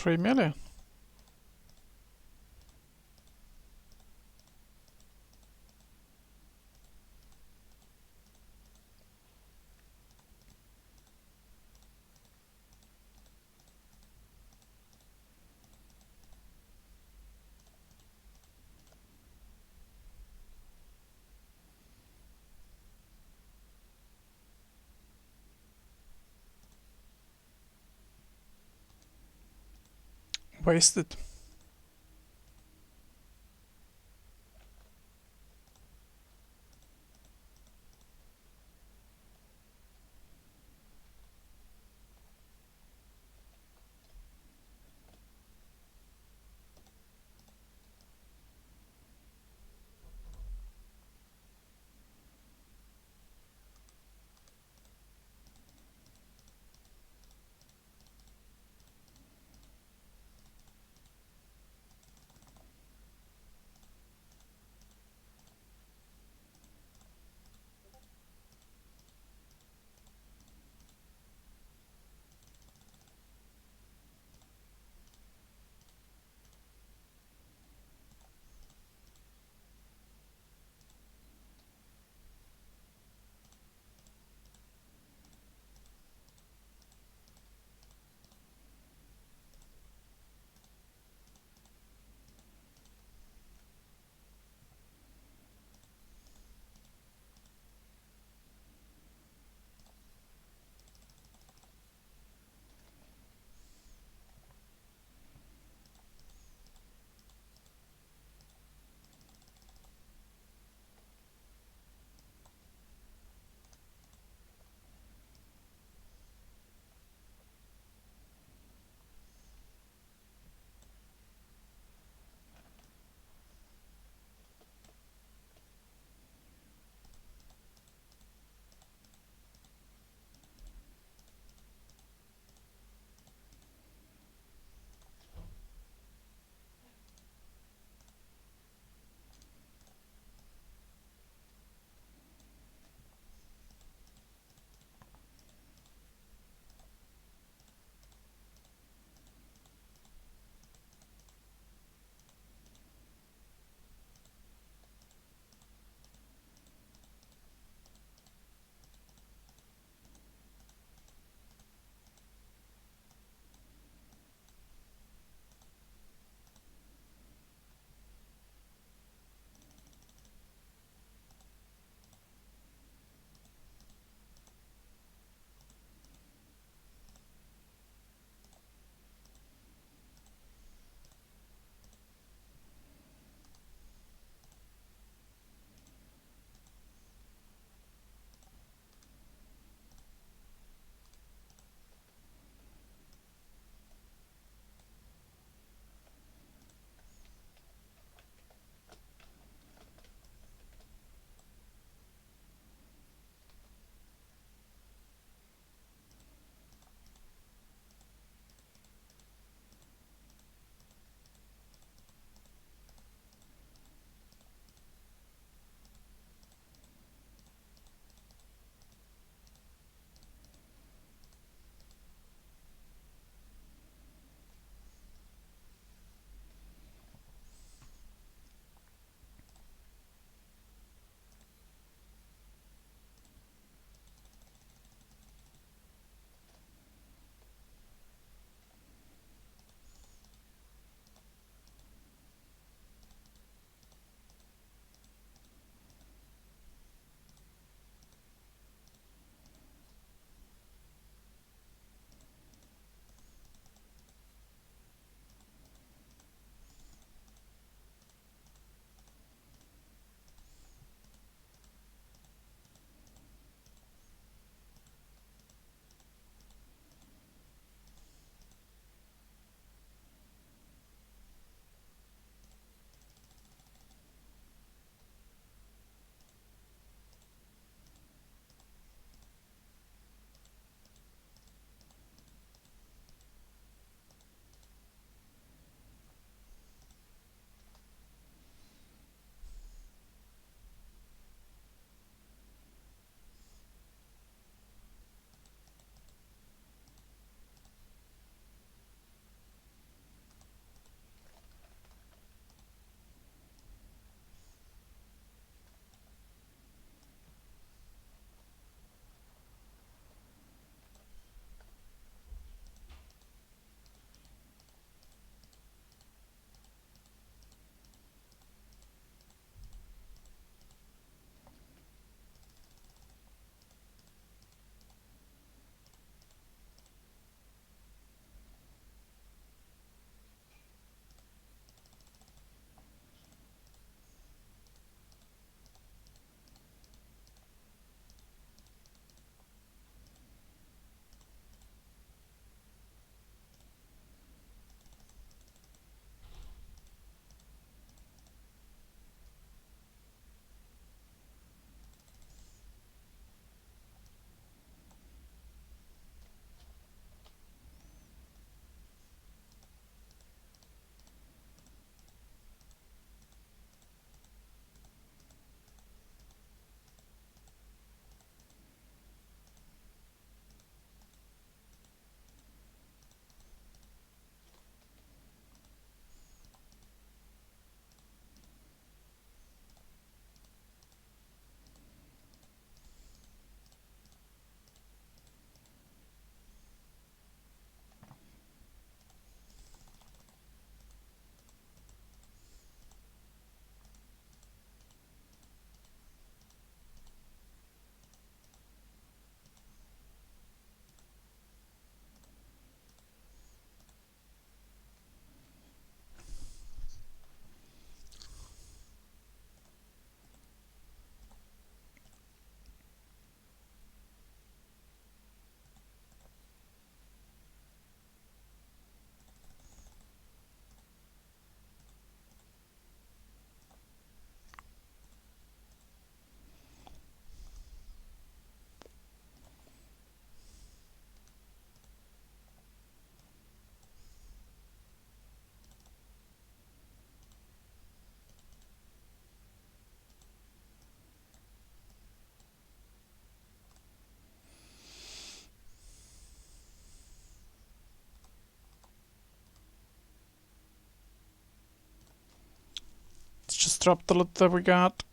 [SPEAKER 1] $3 million. Wasted. drop the loot that we got.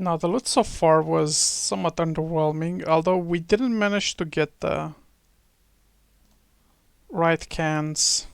[SPEAKER 1] Now the loot so far was somewhat underwhelming, although we didn't manage to get the right cans.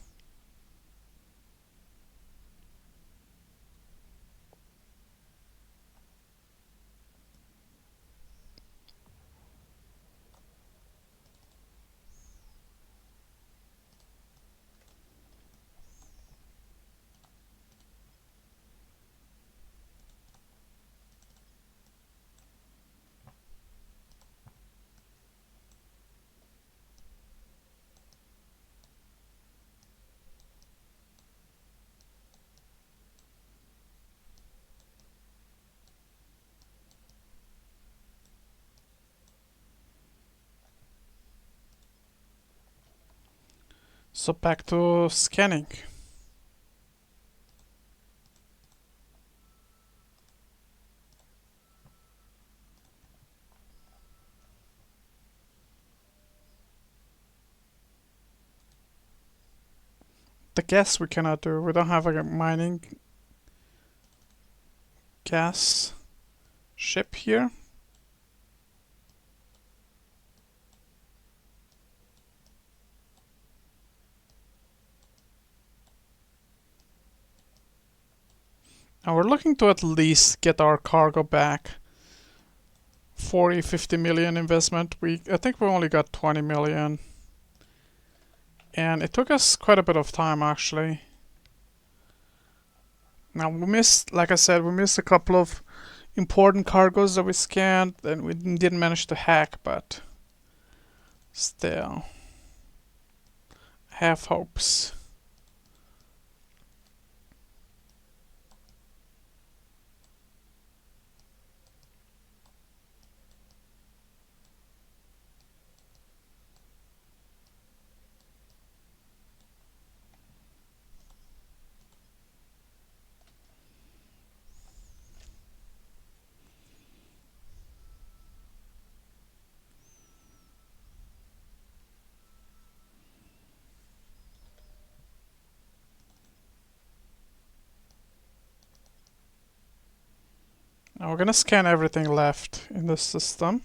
[SPEAKER 1] So back to scanning. The gas we cannot do. We don't have a mining gas ship here. And we're looking to at least get our cargo back. 40-50 million investment. I think we only got 20 million. And it took us quite a bit of time actually. Now we missed, like I said, we missed a couple of important cargoes that we scanned and we didn't manage to hack, but still, have hopes. Now we're gonna scan everything left in the system.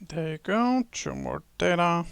[SPEAKER 1] There you go, 2 more data.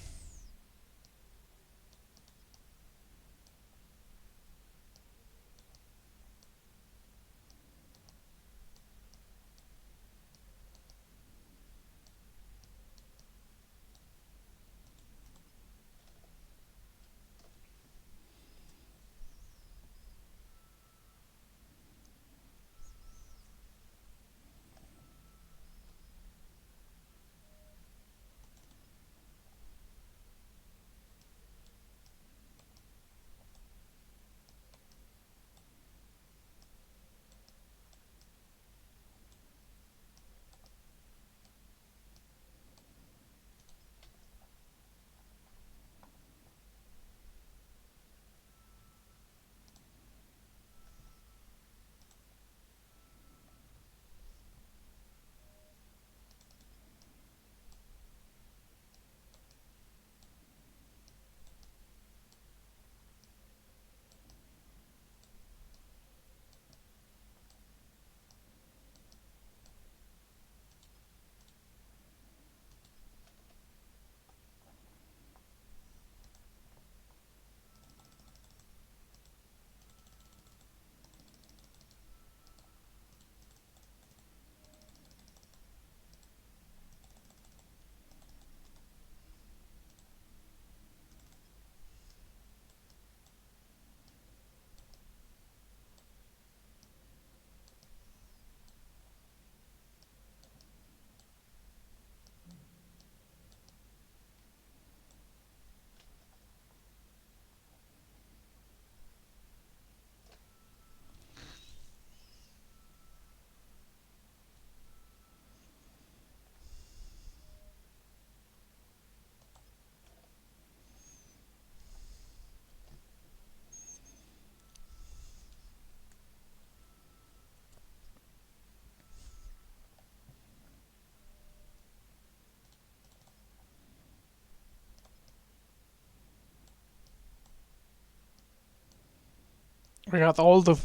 [SPEAKER 1] We got all the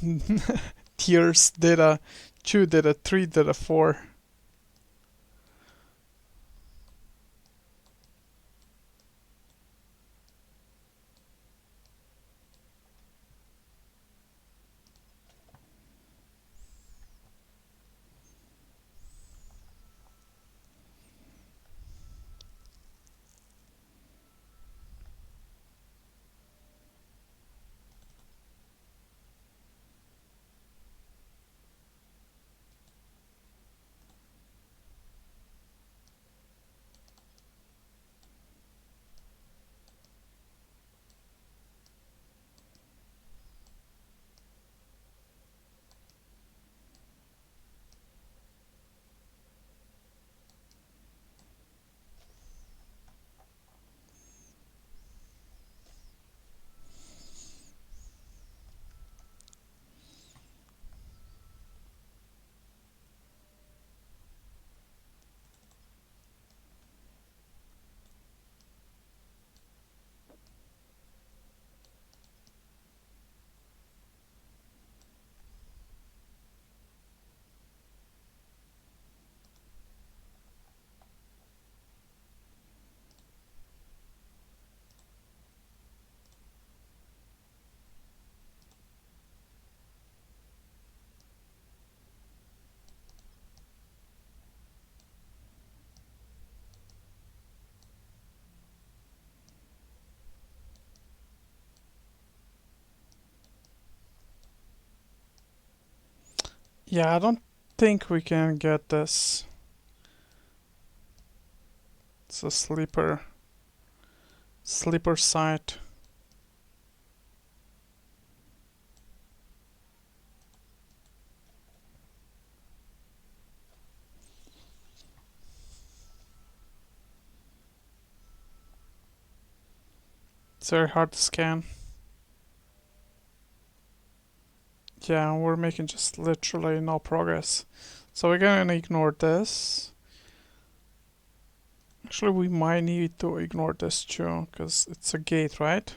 [SPEAKER 1] tiers data, 2 data, 3 data, 4. Yeah, I don't think we can get this. It's a sleeper site. It's very hard to scan. Yeah, we're making just literally no progress. So we're gonna ignore this. Actually, we might need to ignore this too, because it's a gate, right?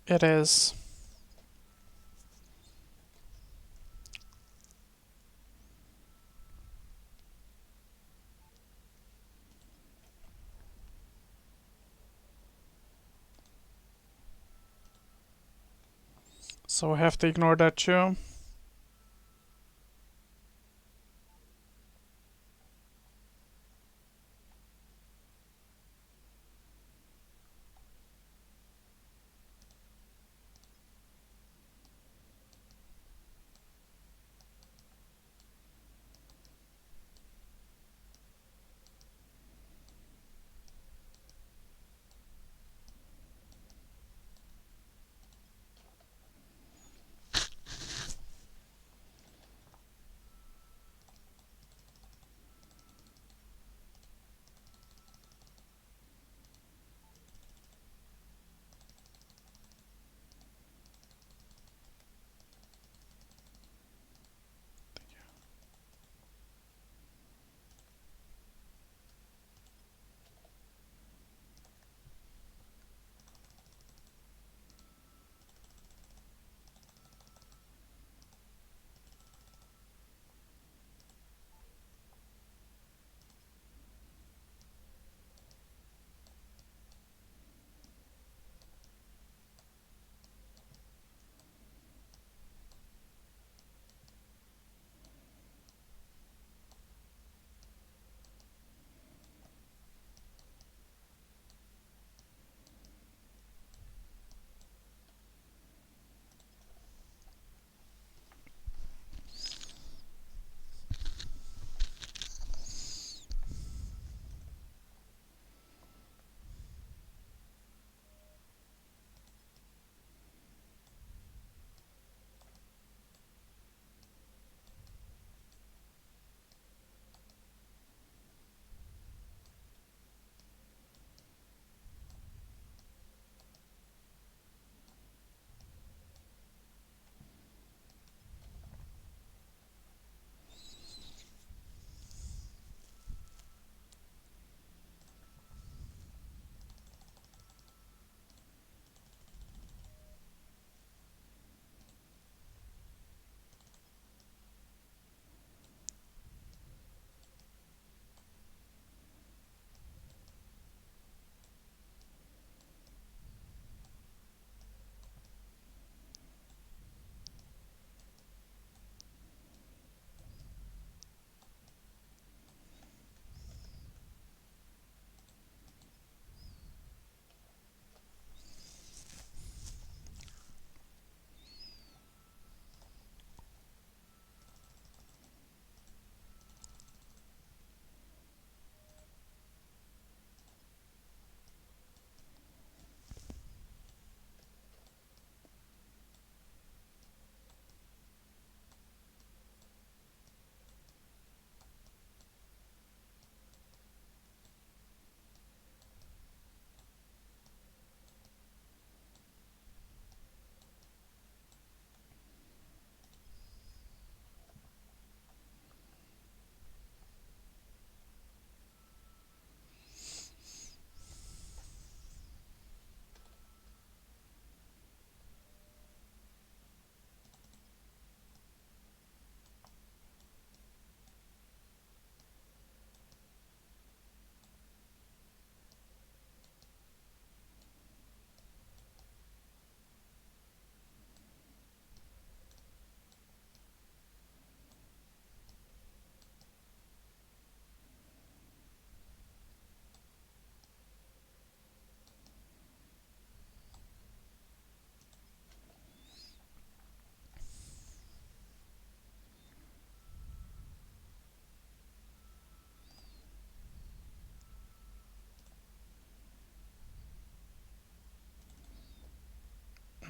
[SPEAKER 1] It is. So I have to ignore that too.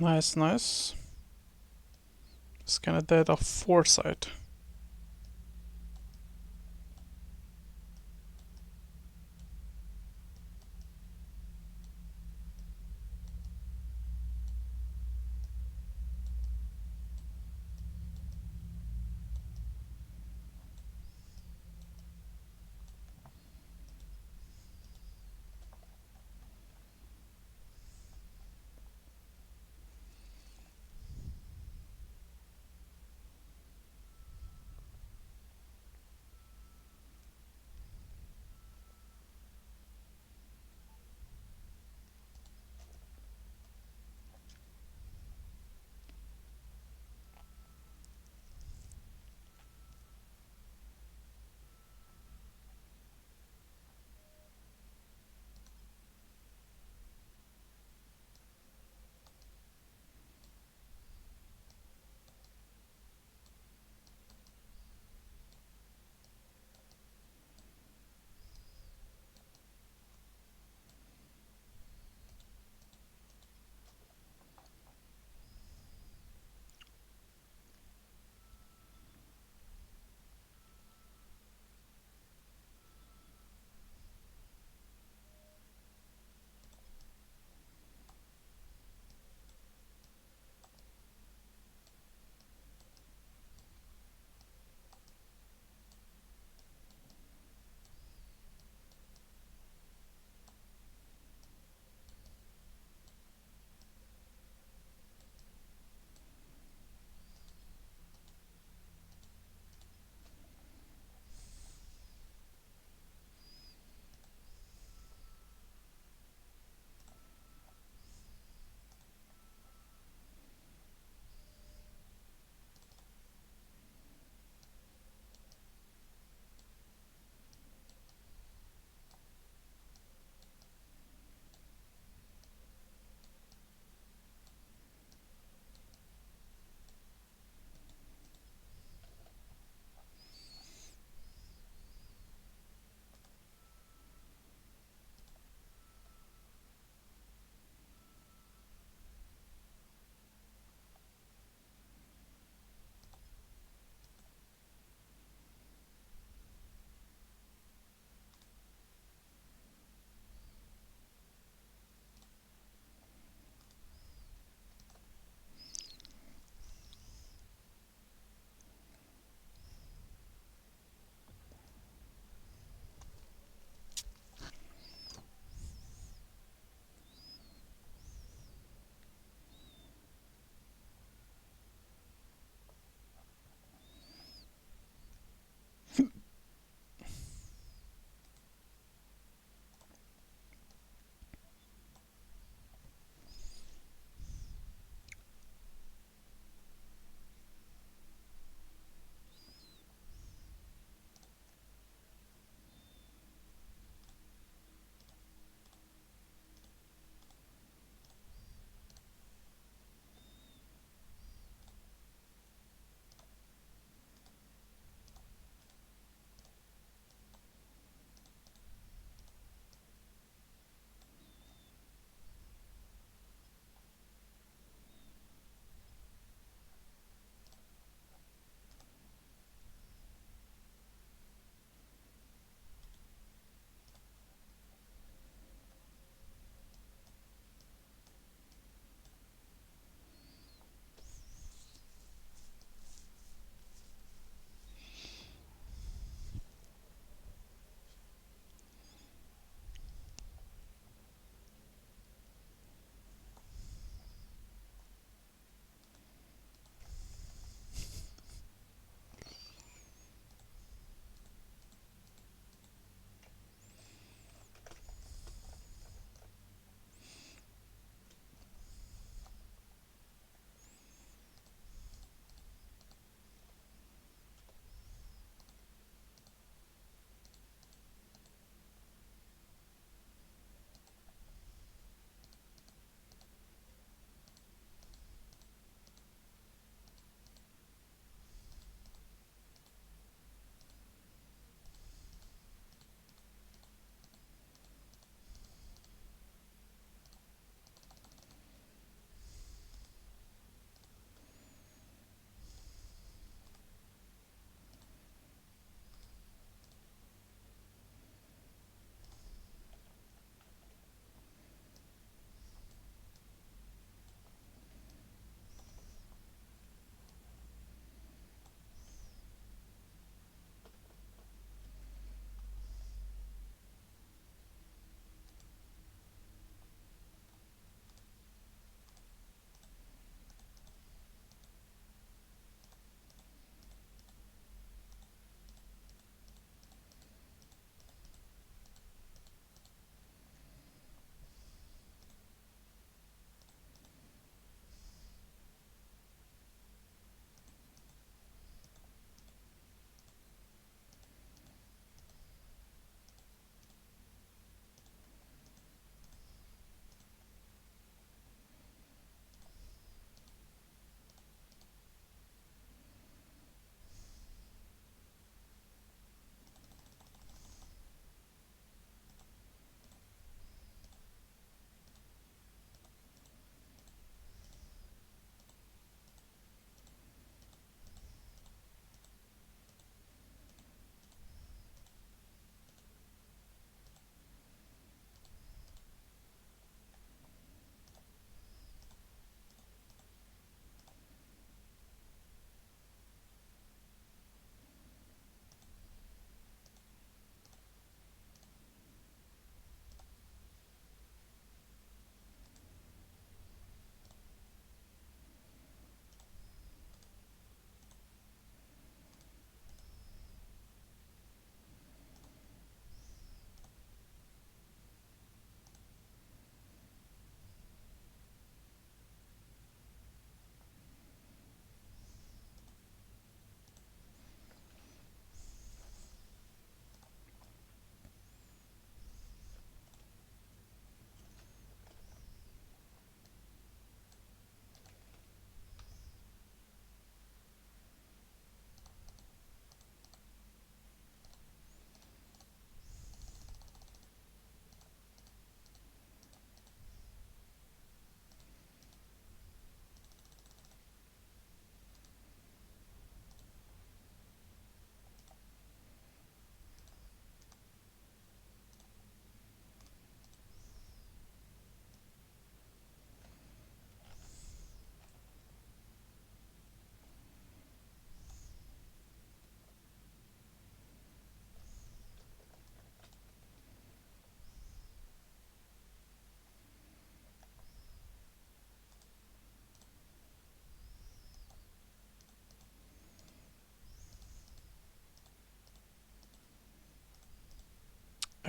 [SPEAKER 1] Nice, nice. It's kind of dead of foresight.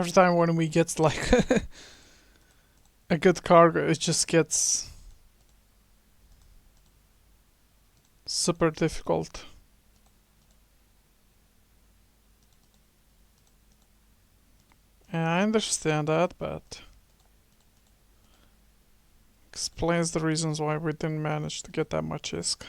[SPEAKER 1] Every time when we get like a good cargo, it just gets super difficult. Yeah, I understand that, but explains the reasons why we didn't manage to get that much ISK.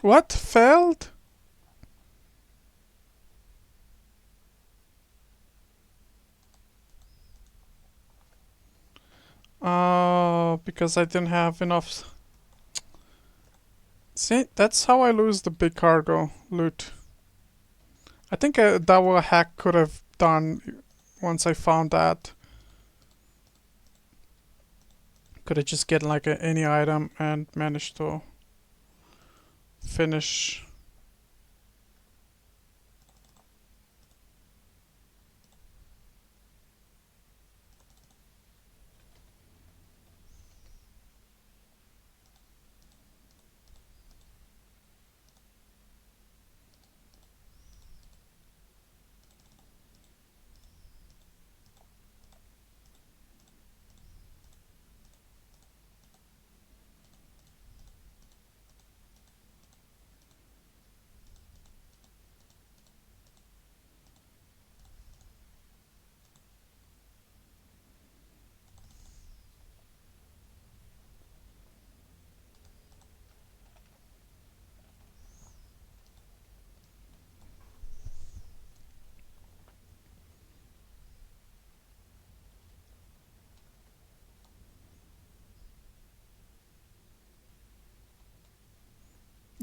[SPEAKER 1] What? Failed? Oh, because I didn't have enough. See, that's how I lose the big cargo loot. I think that what a hack could have done once I found that. Could have just get like any item and managed to finish.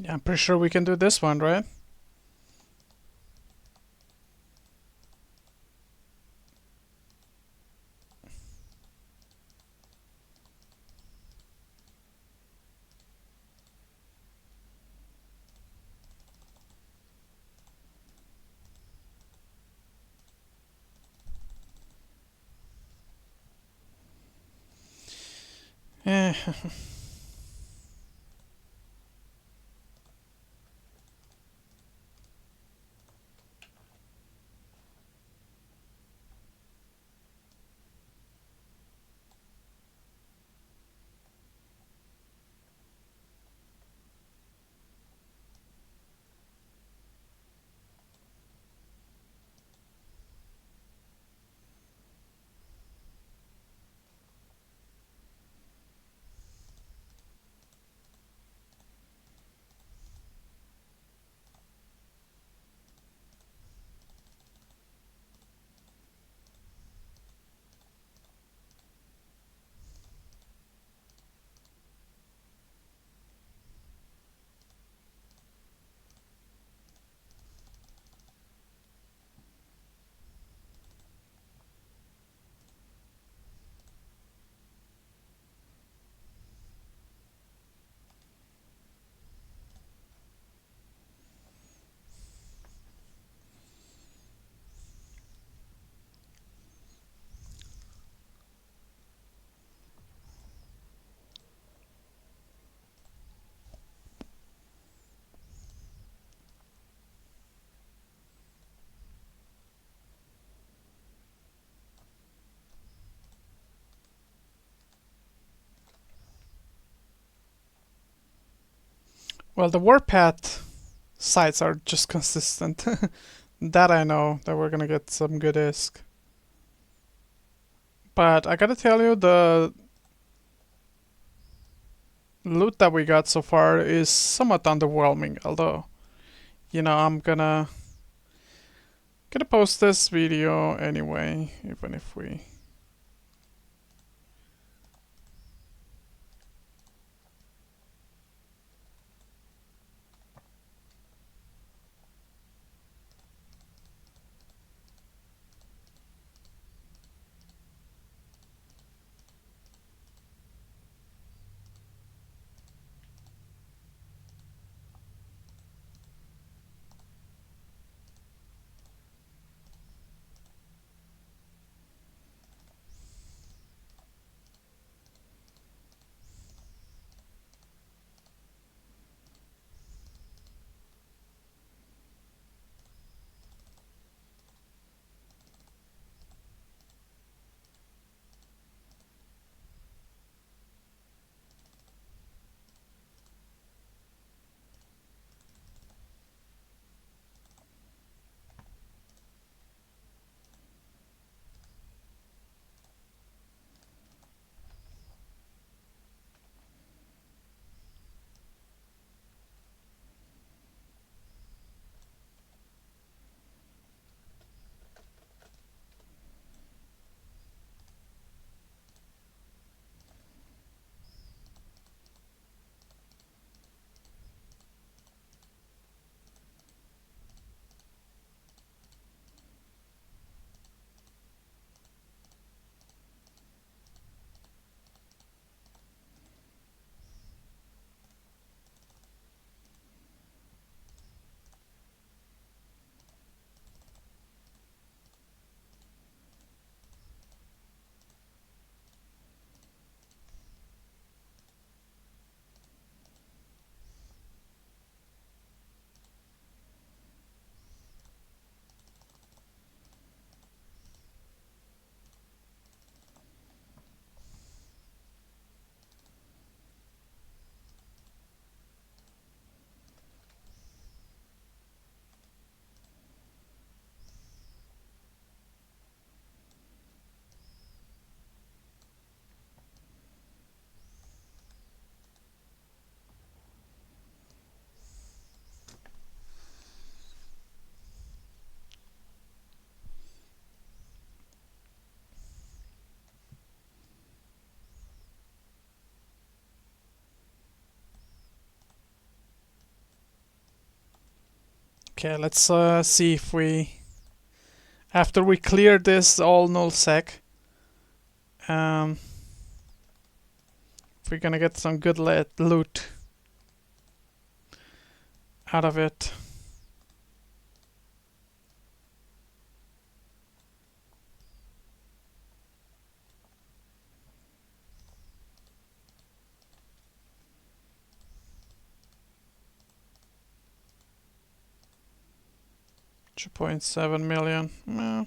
[SPEAKER 1] Yeah, I'm pretty sure we can do this one, right? Eh. Well, the warpath sites are just consistent. That I know that we're gonna get some good ISK. But I gotta tell you, the loot that we got so far is somewhat underwhelming. Although, I'm gonna post this video anyway, even if we. Okay, let's see if we, after we clear this all null-sec, if we're gonna get some good loot out of it. $2.7 million. No.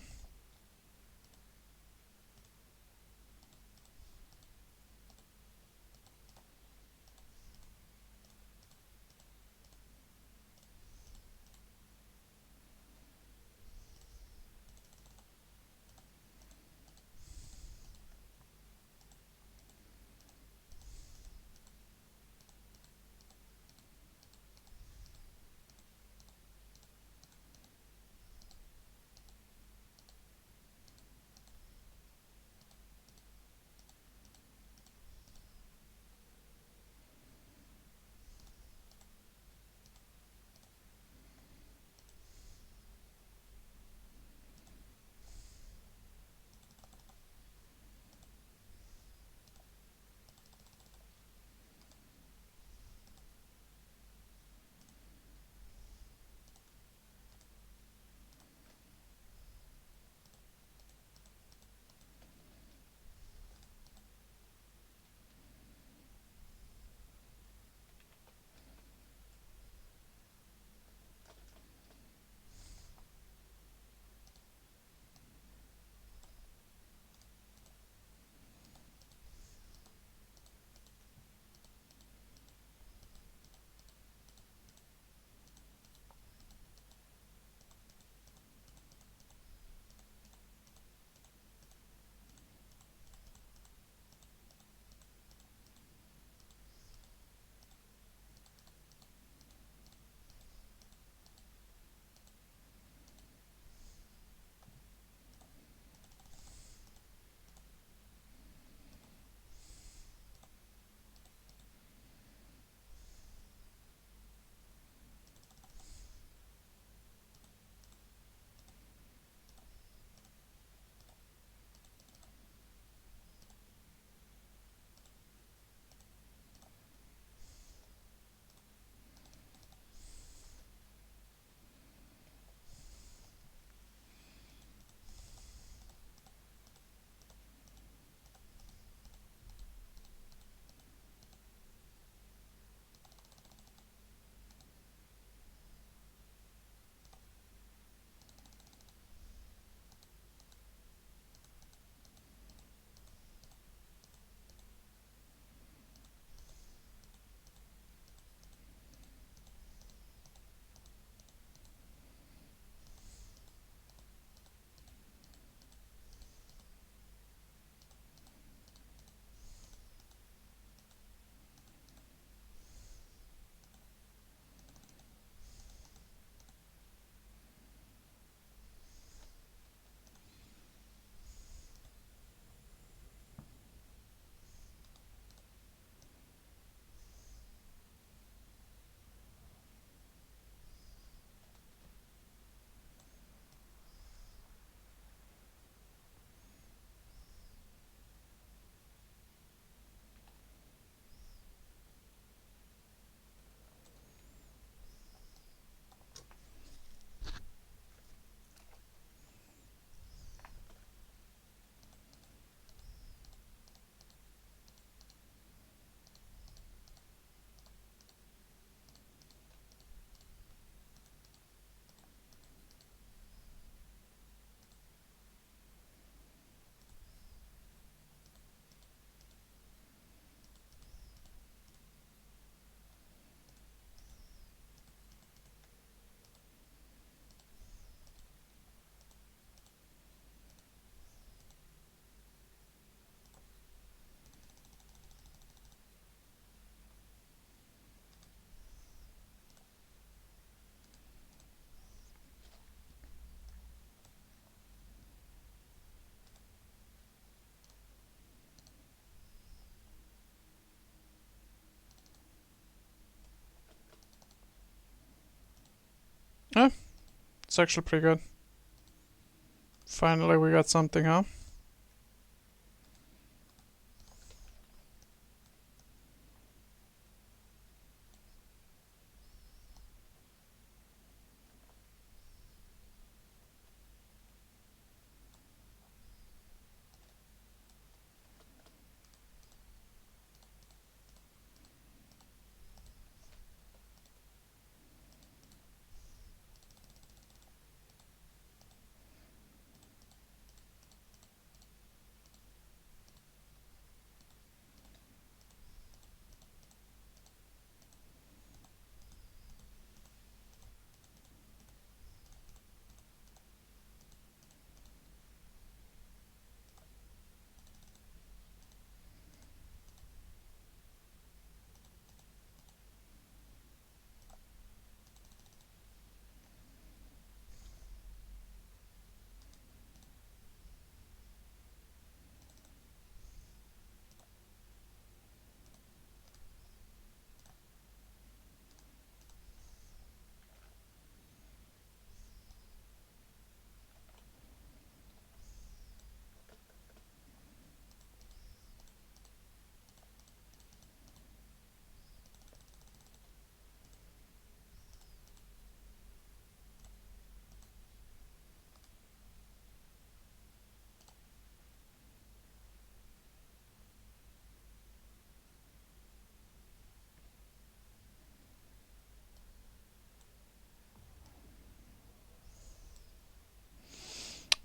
[SPEAKER 1] Yeah, it's actually pretty good. Finally, we got something, huh?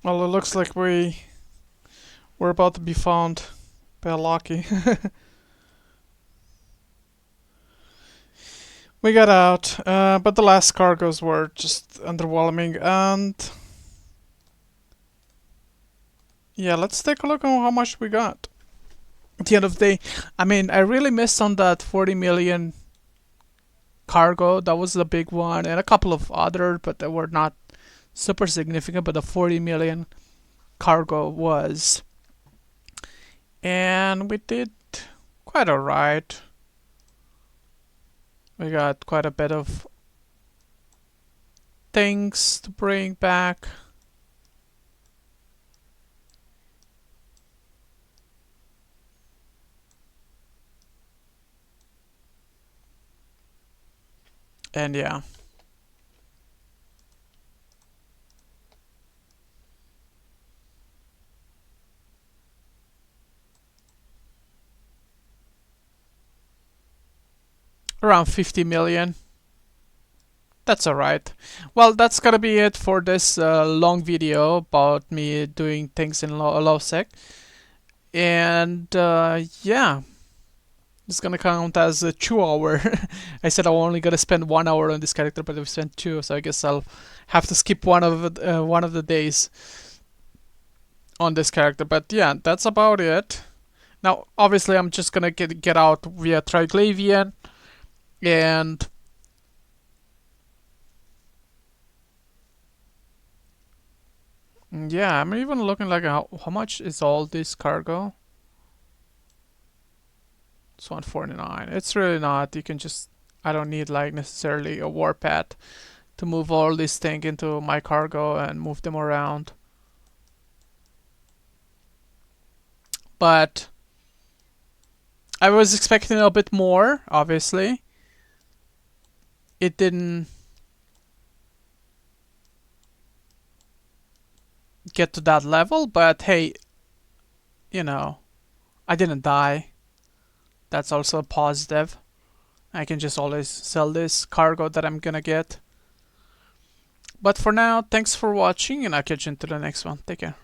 [SPEAKER 1] Well, it looks like we're about to be found by Lucky. We got out, but the last cargoes were just underwhelming, and yeah, let's take a look on how much we got. At the end of the day, I mean, I really missed on that 40 million cargo. That was the big one, and a couple of other, but they were not super significant. But the 40 million cargo was, and we did quite alright. We got quite a bit of things to bring back. And yeah. Around 50 million. That's alright. Well, that's gonna be it for this long video about me doing things in Null-Sec. And yeah, it's gonna count as a 2 hour. I said I'm only gonna spend 1 hour on this character, but I've spent two, so I guess I'll have to skip one of the days on this character. But yeah, that's about it. Now, obviously, I'm just gonna get out via Triglavian, and yeah, I'm even looking like how much is all this cargo? It's 149. It's really not. You can just, I don't need like necessarily a warpath to move all this thing into my cargo and move them around. But I was expecting a bit more, obviously. It didn't get to that level, but hey, you know, I didn't die. That's also a positive. I can just always sell this cargo that I'm gonna get. But for now, thanks for watching, and I'll catch you into the next one. Take care.